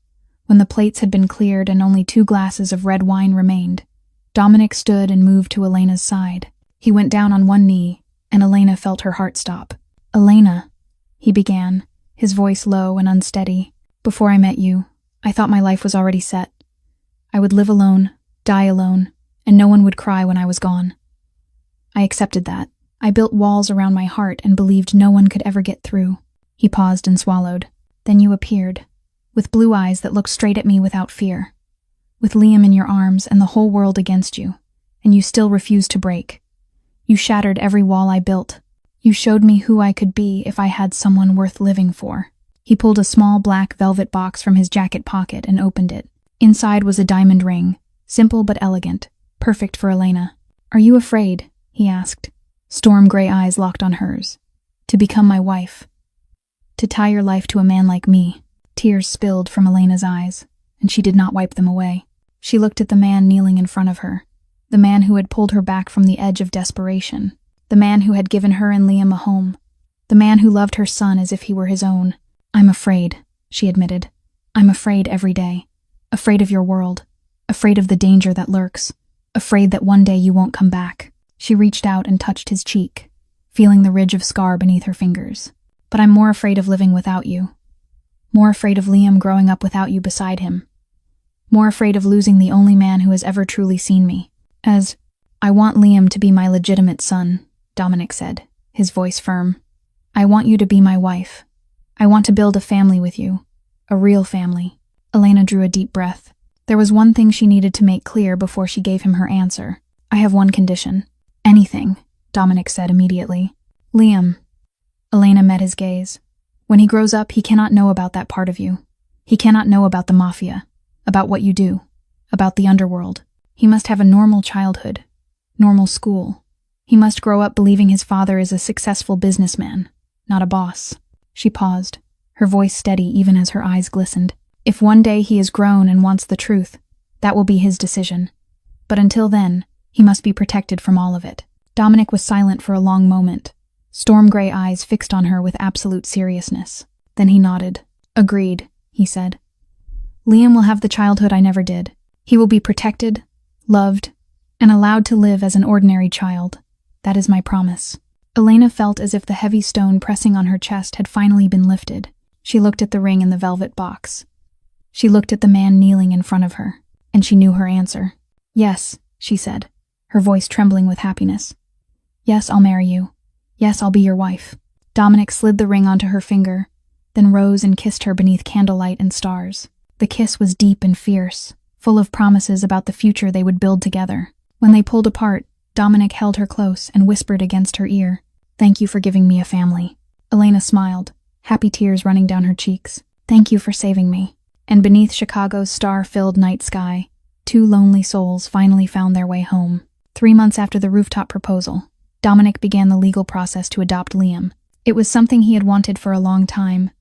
when the plates had been cleared and only 2 glasses of red wine remained, Dominic stood and moved to Elena's side. He went down on one knee, and Elena felt her heart stop. "Elena," he began, his voice low and unsteady. "Before I met you, I thought my life was already set. I would live alone, die alone, and no one would cry when I was gone. I accepted that. I built walls around my heart and believed no one could ever get through." He paused and swallowed. "Then you appeared, with blue eyes that looked straight at me without fear, with Liam in your arms and the whole world against you, and you still refused to break. You shattered every wall I built. You showed me who I could be if I had someone worth living for." He pulled a small black velvet box from his jacket pocket and opened it. Inside was a diamond ring, simple but elegant, perfect for Elena. "Are you afraid?" he asked. Storm gray eyes locked on hers. "To become my wife. To tie your life to a man like me." Tears spilled from Elena's eyes, and she did not wipe them away. She looked at the man kneeling in front of her, the man who had pulled her back from the edge of desperation, the man who had given her and Liam a home, the man who loved her son as if he were his own. "I'm afraid," she admitted. "I'm afraid every day. Afraid of your world. Afraid of the danger that lurks. Afraid that one day you won't come back." She reached out and touched his cheek, feeling the ridge of scar beneath her fingers. "But I'm more afraid of living without you. More afraid of Liam growing up without you beside him. More afraid of losing the only man who has ever truly seen me. I want Liam to be my legitimate son," Dominic said, his voice firm. "I want you to be my wife. I want to build a family with you. A real family." Elena drew a deep breath. There was one thing she needed to make clear before she gave him her answer. "I have one condition." "Anything," Dominic said immediately. "Liam." Elena met his gaze. "When he grows up, he cannot know about that part of you. He cannot know about the Mafia, about what you do, about the underworld. He must have a normal childhood, normal school. He must grow up believing his father is a successful businessman, not a boss." She paused, her voice steady even as her eyes glistened. "If one day he is grown and wants the truth, that will be his decision. But until then, he must be protected from all of it." Dominic was silent for a long moment, storm gray eyes fixed on her with absolute seriousness. Then he nodded. "Agreed," he said. "Liam will have the childhood I never did. He will be protected, loved, and allowed to live as an ordinary child. That is my promise." Elena felt as if the heavy stone pressing on her chest had finally been lifted. She looked at the ring in the velvet box. She looked at the man kneeling in front of her, and she knew her answer. "Yes," she said, her voice trembling with happiness. "Yes, I'll marry you. Yes, I'll be your wife." Dominic slid the ring onto her finger, then rose and kissed her beneath candlelight and stars. The kiss was deep and fierce, full of promises about the future they would build together. When they pulled apart, Dominic held her close and whispered against her ear, "Thank you for giving me a family." Elena smiled, happy tears running down her cheeks. "Thank you for saving me." And beneath Chicago's star-filled night sky, 2 lonely souls finally found their way home. 3 months after the rooftop proposal, Dominic began the legal process to adopt Liam. It was something he had wanted for a long time.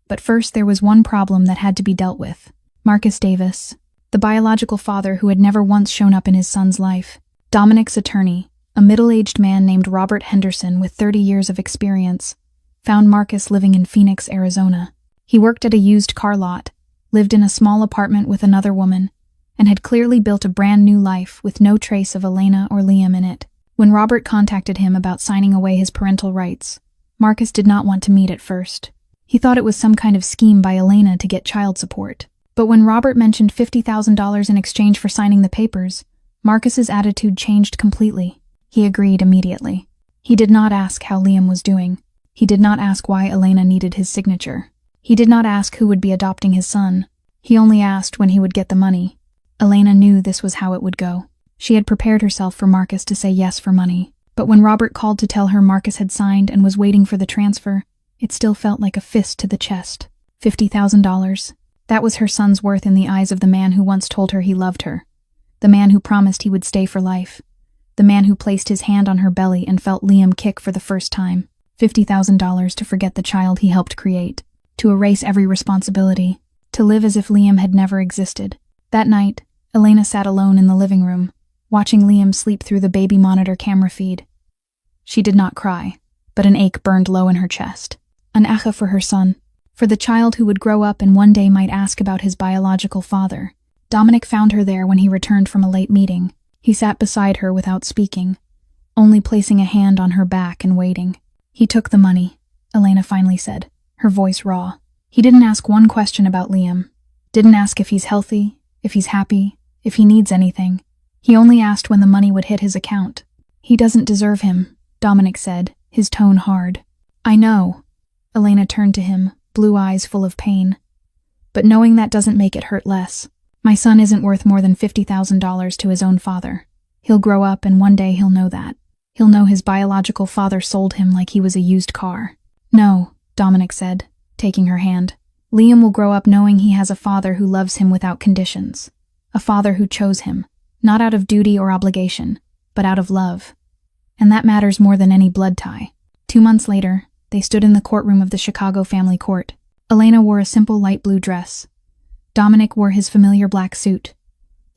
But first there was one problem that had to be dealt with. Marcus Davis, the biological father who had never once shown up in his son's life. Dominic's attorney, a middle-aged man named Robert Henderson with 30 years of experience, found Marcus living in Phoenix, Arizona. He worked at a used car lot, lived in a small apartment with another woman, and had clearly built a brand new life with no trace of Elena or Liam in it. When Robert contacted him about signing away his parental rights, Marcus did not want to meet at first. He thought it was some kind of scheme by Elena to get child support. But when Robert mentioned $50,000 in exchange for signing the papers, Marcus's attitude changed completely. He agreed immediately. He did not ask how Liam was doing. He did not ask why Elena needed his signature. He did not ask who would be adopting his son. He only asked when he would get the money. Elena knew this was how it would go. She had prepared herself for Marcus to say yes for money. But when Robert called to tell her Marcus had signed and was waiting for the transfer, it still felt like a fist to the chest. $50,000. That was her son's worth in the eyes of the man who once told her he loved her. The man who promised he would stay for life. The man who placed his hand on her belly and felt Liam kick for the first time. $50,000 to forget the child he helped create. To erase every responsibility. To live as if Liam had never existed. That night, Elena sat alone in the living room, watching Liam sleep through the baby monitor camera feed. She did not cry, but an ache burned low in her chest. An ache for her son, for the child who would grow up and one day might ask about his biological father. Dominic found her there when he returned from a late meeting. He sat beside her without speaking, only placing a hand on her back and waiting. He took the money, Elena finally said, her voice raw. He didn't ask one question about Liam. Didn't ask if he's healthy, if he's happy, if he needs anything. He only asked when the money would hit his account. He doesn't deserve him, Dominic said, his tone hard. I know. Elena turned to him, blue eyes full of pain. But knowing that doesn't make it hurt less. My son isn't worth more than $50,000 to his own father. He'll grow up and one day he'll know that. He'll know his biological father sold him like he was a used car. No, Dominic said, taking her hand. Liam will grow up knowing he has a father who loves him without conditions. A father who chose him, not out of duty or obligation, but out of love. And that matters more than any blood tie. 2 months later, they stood in the courtroom of the Chicago family court. Elena wore a simple light blue dress. Dominic wore his familiar black suit.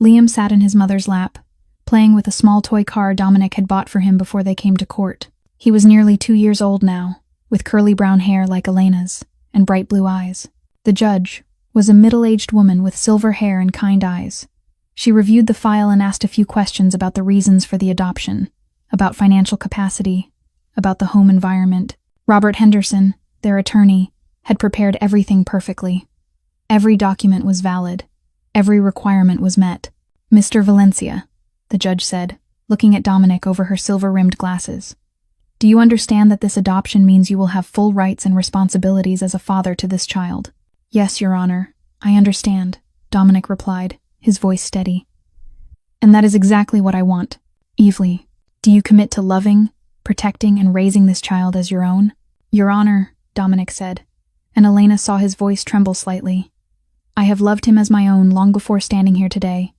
Liam sat in his mother's lap, playing with a small toy car Dominic had bought for him before they came to court. He was nearly 2 years old now, with curly brown hair like Elena's, and bright blue eyes. The judge was a middle-aged woman with silver hair and kind eyes. She reviewed the file and asked a few questions about the reasons for the adoption, about financial capacity, about the home environment. Robert Henderson, their attorney, had prepared everything perfectly. Every document was valid. Every requirement was met. Mr. Valencia, the judge said, looking at Dominic over her silver-rimmed glasses. Do you understand that this adoption means you will have full rights and responsibilities as a father to this child? Yes, Your Honor, I understand, Dominic replied, his voice steady. And that is exactly what I want. Evely, do you commit to loving, protecting, and raising this child as your own? Your Honor, Dominic said, and Elena saw his voice tremble slightly. I have loved him as my own long before standing here today.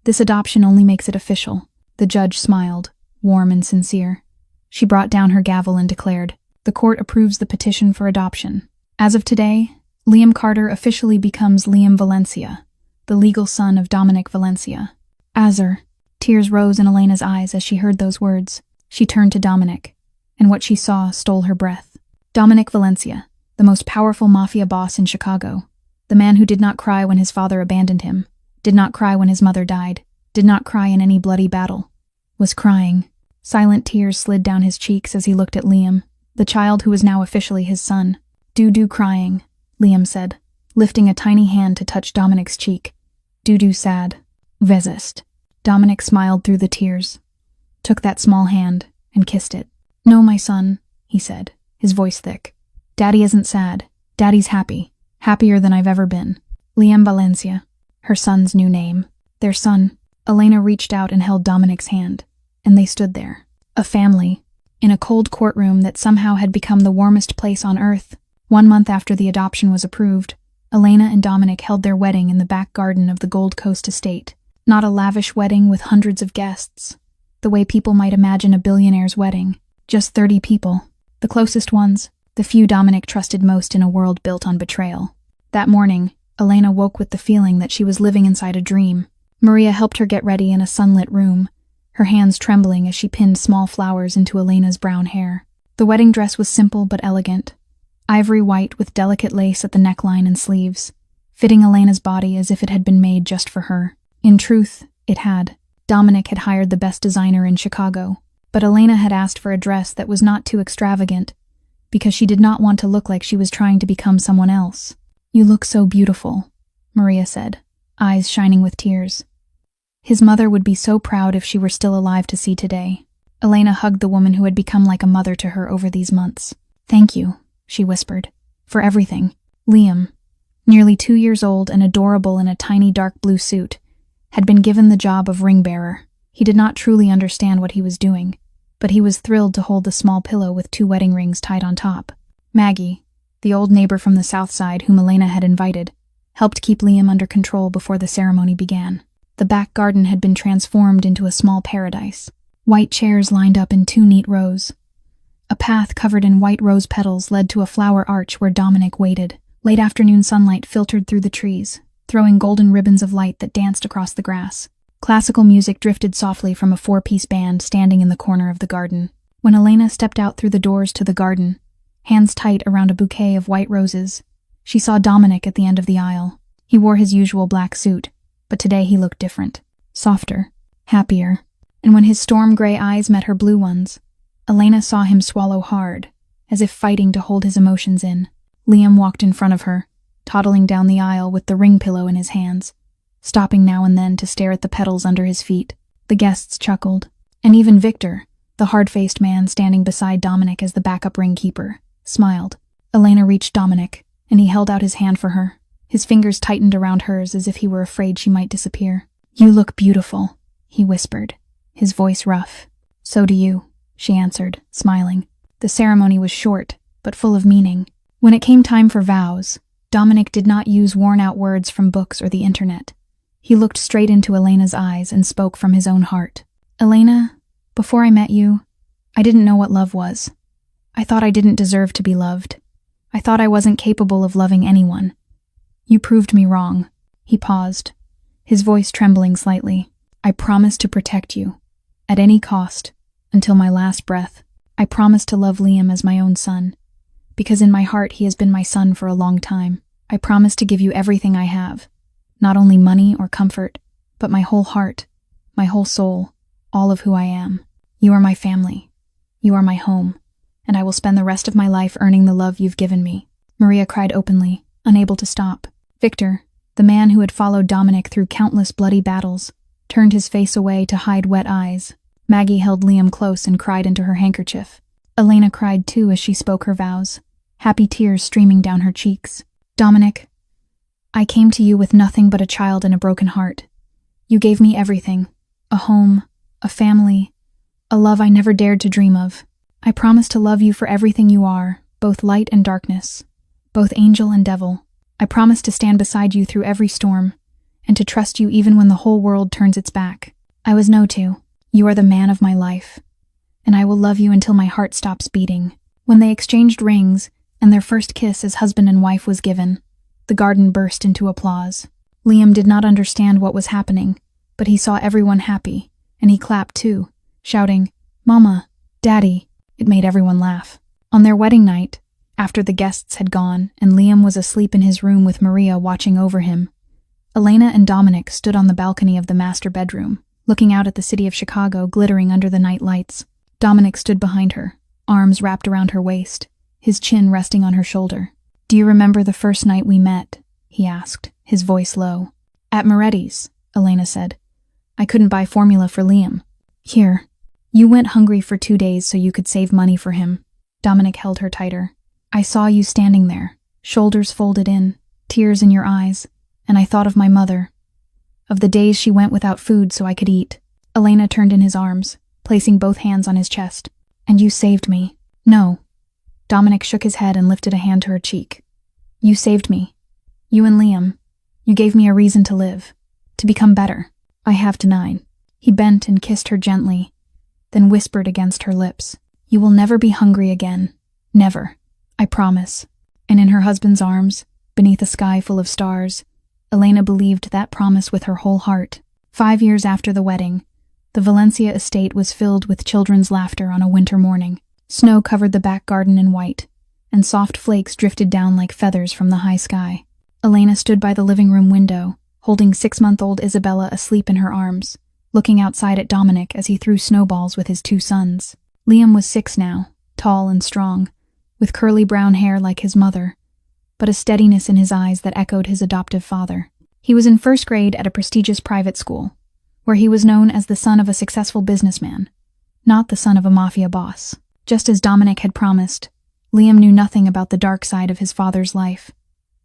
This adoption only makes it official. The judge smiled, warm and sincere. She brought down her gavel and declared, the court approves the petition for adoption. As of today, Liam Carter officially becomes Liam Valencia, the legal son of Dominic Valencia. Azar. Tears rose in Elena's eyes as she heard those words. She turned to Dominic, and what she saw stole her breath. Dominic Valencia, the most powerful Mafia boss in Chicago. The man who did not cry when his father abandoned him, did not cry when his mother died, did not cry in any bloody battle, was crying. Silent tears slid down his cheeks as he looked at Liam, the child who was now officially his son. Do crying, Liam said, lifting a tiny hand to touch Dominic's cheek. Do sad. Vezest. Dominic smiled through the tears, took that small hand, and kissed it. No, my son, he said, his voice thick. Daddy isn't sad. Daddy's happy. Happier than I've ever been. Liam Valencia, her son's new name. Their son. Elena reached out and held Dominic's hand, and they stood there. A family, in a cold courtroom that somehow had become the warmest place on earth. 1 month after the adoption was approved, Elena and Dominic held their wedding in the back garden of the Gold Coast estate. Not a lavish wedding with hundreds of guests, the way people might imagine a billionaire's wedding. Just 30 people, the closest ones, the few Dominic trusted most in a world built on betrayal. That morning, Elena woke with the feeling that she was living inside a dream. Maria helped her get ready in a sunlit room, her hands trembling as she pinned small flowers into Elena's brown hair. The wedding dress was simple but elegant, ivory white with delicate lace at the neckline and sleeves, fitting Elena's body as if it had been made just for her. In truth, it had. Dominic had hired the best designer in Chicago, but Elena had asked for a dress that was not too extravagant, because she did not want to look like she was trying to become someone else. "You look so beautiful," Maria said, eyes shining with tears. His mother would be so proud if she were still alive to see today. Elena hugged the woman who had become like a mother to her over these months. "Thank you," she whispered, "for everything." Liam, nearly 2 years old and adorable in a tiny dark blue suit, had been given the job of ring bearer. He did not truly understand what he was doing, but he was thrilled to hold the small pillow with 2 wedding rings tied on top. Maggie, the old neighbor from the south side whom Elena had invited, helped keep Liam under control before the ceremony began. The back garden had been transformed into a small paradise. White chairs lined up in 2 neat rows. A path covered in white rose petals led to a flower arch where Dominic waited. Late afternoon sunlight filtered through the trees, throwing golden ribbons of light that danced across the grass. Classical music drifted softly from a 4-piece band standing in the corner of the garden. When Elena stepped out through the doors to the garden, hands tight around a bouquet of white roses, she saw Dominic at the end of the aisle. He wore his usual black suit, but today he looked different, softer, happier. And when his storm gray eyes met her blue ones, Elena saw him swallow hard, as if fighting to hold his emotions in. Liam walked in front of her, toddling down the aisle with the ring pillow in his hands, stopping now and then to stare at the petals under his feet. The guests chuckled, and even Victor, the hard-faced man standing beside Dominic as the backup ring keeper, smiled. Elena reached Dominic, and he held out his hand for her. His fingers tightened around hers as if he were afraid she might disappear. "You look beautiful," he whispered, his voice rough. "So do you," she answered, smiling. The ceremony was short, but full of meaning. When it came time for vows, Dominic did not use worn-out words from books or the internet. He looked straight into Elena's eyes and spoke from his own heart. "Elena, before I met you, I didn't know what love was. I thought I didn't deserve to be loved. I thought I wasn't capable of loving anyone. You proved me wrong." He paused, his voice trembling slightly. "I promise to protect you, at any cost, until my last breath. I promise to love Liam as my own son, because in my heart he has been my son for a long time. I promise to give you everything I have, not only money or comfort, but my whole heart, my whole soul, all of who I am. You are my family. You are my home, and I will spend the rest of my life earning the love you've given me." Maria cried openly, unable to stop. Victor, the man who had followed Dominic through countless bloody battles, turned his face away to hide wet eyes. Maggie held Liam close and cried into her handkerchief. Elena cried too as she spoke her vows, happy tears streaming down her cheeks. "Dominic, I came to you with nothing but a child and a broken heart. You gave me everything, a home, a family, a love I never dared to dream of. I promise to love you for everything you are, both light and darkness, both angel and devil. I promise to stand beside you through every storm, and to trust you even when the whole world turns its back. I was no to. You are the man of my life, and I will love you until my heart stops beating." When they exchanged rings, and their first kiss as husband and wife was given, the garden burst into applause. Liam did not understand what was happening, but he saw everyone happy, and he clapped too, shouting, "Mama, Daddy." It made everyone laugh. On their wedding night, after the guests had gone and Liam was asleep in his room with Maria watching over him, Elena and Dominic stood on the balcony of the master bedroom, looking out at the city of Chicago glittering under the night lights. Dominic stood behind her, arms wrapped around her waist, his chin resting on her shoulder. "Do you remember the first night we met?" he asked, his voice low. "At Moretti's," Elena said. "I couldn't buy formula for Liam. Here. You went hungry for 2 days so you could save money for him." Dominic held her tighter. "I saw you standing there, shoulders folded in, tears in your eyes, and I thought of my mother, of the days she went without food so I could eat." Elena turned in his arms, placing both hands on his chest. "And you saved me." "No." Dominic shook his head and lifted a hand to her cheek. "You saved me. You and Liam. You gave me a reason to live, to become better. I have to 9. He bent and kissed her gently, then whispered against her lips, "You will never be hungry again. Never. I promise." And in her husband's arms, beneath a sky full of stars, Elena believed that promise with her whole heart. 5 years after the wedding, the Valencia estate was filled with children's laughter on a winter morning. Snow covered the back garden in white, and soft flakes drifted down like feathers from the high sky. Elena stood by the living room window, holding 6-month-old Isabella asleep in her arms, looking outside at Dominic as he threw snowballs with his 2 sons. Liam was 6 now, tall and strong, with curly brown hair like his mother, but a steadiness in his eyes that echoed his adoptive father. He was in 1st grade at a prestigious private school, where he was known as the son of a successful businessman, not the son of a mafia boss. Just as Dominic had promised, Liam knew nothing about the dark side of his father's life.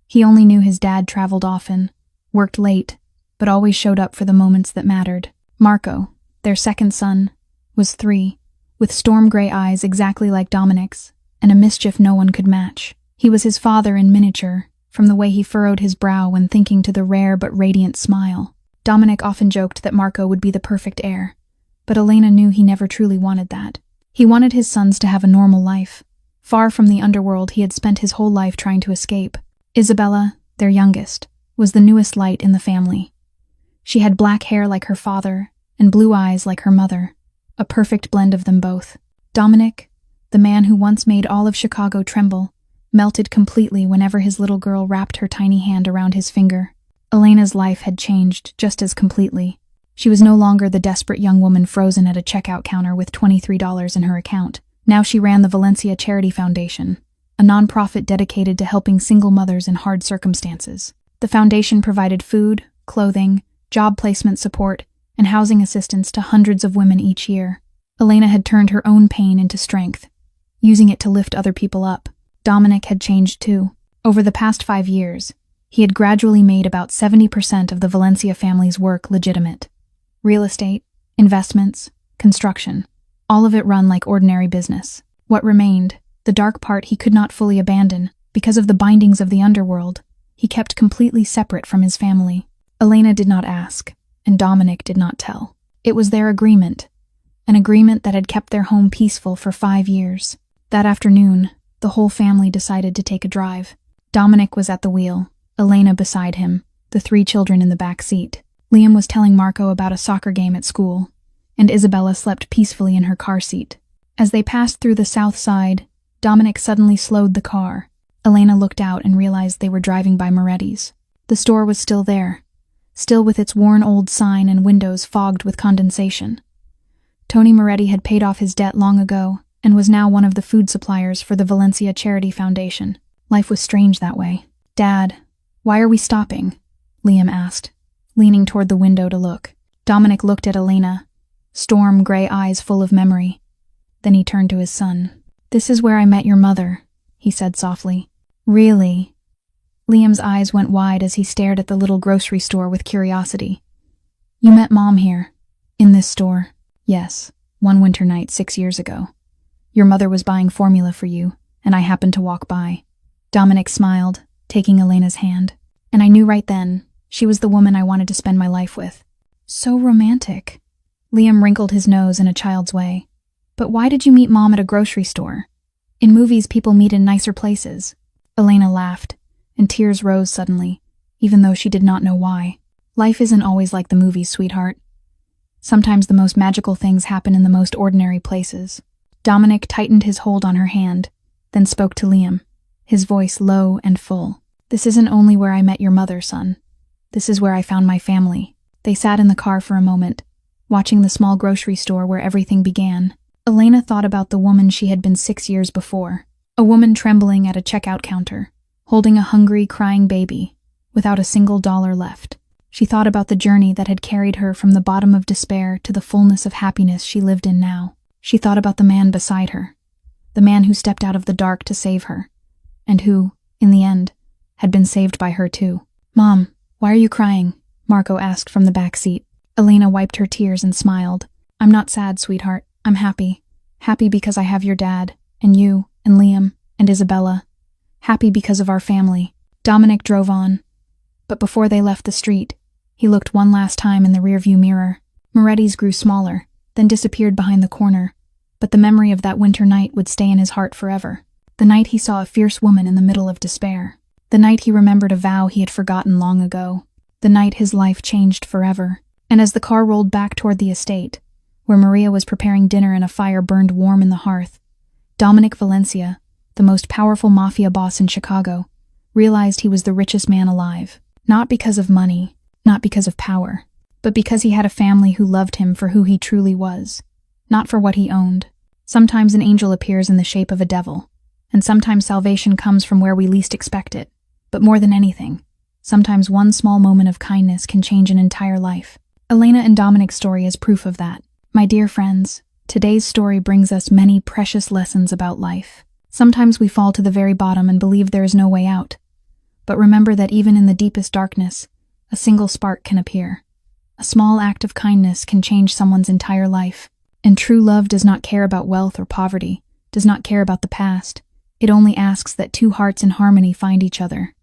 He only knew his dad traveled often, worked late, but always showed up for the moments that mattered. Marco, their 2nd son, was 3, with storm gray eyes exactly like Dominic's, and a mischief no one could match. He was his father in miniature, from the way he furrowed his brow when thinking to the rare but radiant smile. Dominic often joked that Marco would be the perfect heir, but Elena knew he never truly wanted that. He wanted his sons to have a normal life, far from the underworld he had spent his whole life trying to escape. Isabella, their youngest, was the newest light in the family. She had black hair like her father and blue eyes like her mother, a perfect blend of them both. Dominic, the man who once made all of Chicago tremble, melted completely whenever his little girl wrapped her tiny hand around his finger. Elena's life had changed just as completely. She was no longer the desperate young woman frozen at a checkout counter with $23 in her account. Now she ran the Valencia Charity Foundation, a nonprofit dedicated to helping single mothers in hard circumstances. The foundation provided food, clothing, job placement support, and housing assistance to hundreds of women each year. Elena had turned her own pain into strength, using it to lift other people up. Dominic had changed too. Over the past 5 years, he had gradually made about 70% of the Valencia family's work legitimate. Real estate, investments, construction, all of it run like ordinary business. What remained, the dark part he could not fully abandon, because of the bindings of the underworld, he kept completely separate from his family. Elena did not ask, and Dominic did not tell. It was their agreement, an agreement that had kept their home peaceful for 5 years. That afternoon, the whole family decided to take a drive. Dominic was at the wheel, Elena beside him, the 3 children in the back seat. Liam was telling Marco about a soccer game at school, and Isabella slept peacefully in her car seat. As they passed through the south side, Dominic suddenly slowed the car. Elena looked out and realized they were driving by Maids. The store was still there, still with its worn old sign and windows fogged with condensation. Tony Moretti had paid off his debt long ago and was now one of the food suppliers for the Valencia Charity Foundation. Life was strange that way. "Dad, why are we stopping?" Liam asked, leaning toward the window to look. Dominic looked at Elena, storm gray eyes full of memory. Then he turned to his son. "This is where I met your mother," he said softly. "Really?" Liam's eyes went wide as he stared at the little grocery store with curiosity. "You met Mom here, in this store?" "Yes, one winter night 6 years ago. Your mother was buying formula for you, and I happened to walk by." Dominic smiled, taking Elena's hand. "And I knew right then, she was the woman I wanted to spend my life with." "So romantic." Liam wrinkled his nose in a child's way. "But why did you meet Mom at a grocery store? In movies, people meet in nicer places." Elena laughed, and tears rose suddenly, even though she did not know why. "Life isn't always like the movies, sweetheart. Sometimes the most magical things happen in the most ordinary places." Dominic tightened his hold on her hand, then spoke to Liam, his voice low and full. "This isn't only where I met your mother, son. This is where I found my family." They sat in the car for a moment, watching the small grocery store where everything began. Elena thought about the woman she had been 6 years before, a woman trembling at a checkout counter, holding a hungry, crying baby, without a single dollar left. She thought about the journey that had carried her from the bottom of despair to the fullness of happiness she lived in now. She thought about the man beside her, the man who stepped out of the dark to save her, and who, in the end, had been saved by her too. "Mom, why are you crying?" Marco asked from the back seat. Elena wiped her tears and smiled. "I'm not sad, sweetheart. I'm happy. Happy because I have your dad, and you, and Liam, and Isabella. Happy because of our family." Dominic drove on, but before they left the street, he looked one last time in the rearview mirror. Moretti's grew smaller, then disappeared behind the corner, but the memory of that winter night would stay in his heart forever. The night he saw a fierce woman in the middle of despair. The night he remembered a vow he had forgotten long ago. the night his life changed forever. And as the car rolled back toward the estate, where Maria was preparing dinner and a fire burned warm in the hearth, Dominic Valencia, the most powerful mafia boss in Chicago, realized he was the richest man alive. Not because of money, not because of power, but because he had a family who loved him for who he truly was, not for what he owned. Sometimes an angel appears in the shape of a devil, and sometimes salvation comes from where we least expect it. But more than anything, sometimes one small moment of kindness can change an entire life. Elena and Dominic's story is proof of that. My dear friends, today's story brings us many precious lessons about life. Sometimes we fall to the very bottom and believe there is no way out. But remember that even in the deepest darkness, a single spark can appear. A small act of kindness can change someone's entire life. And true love does not care about wealth or poverty, does not care about the past. It only asks that two hearts in harmony find each other.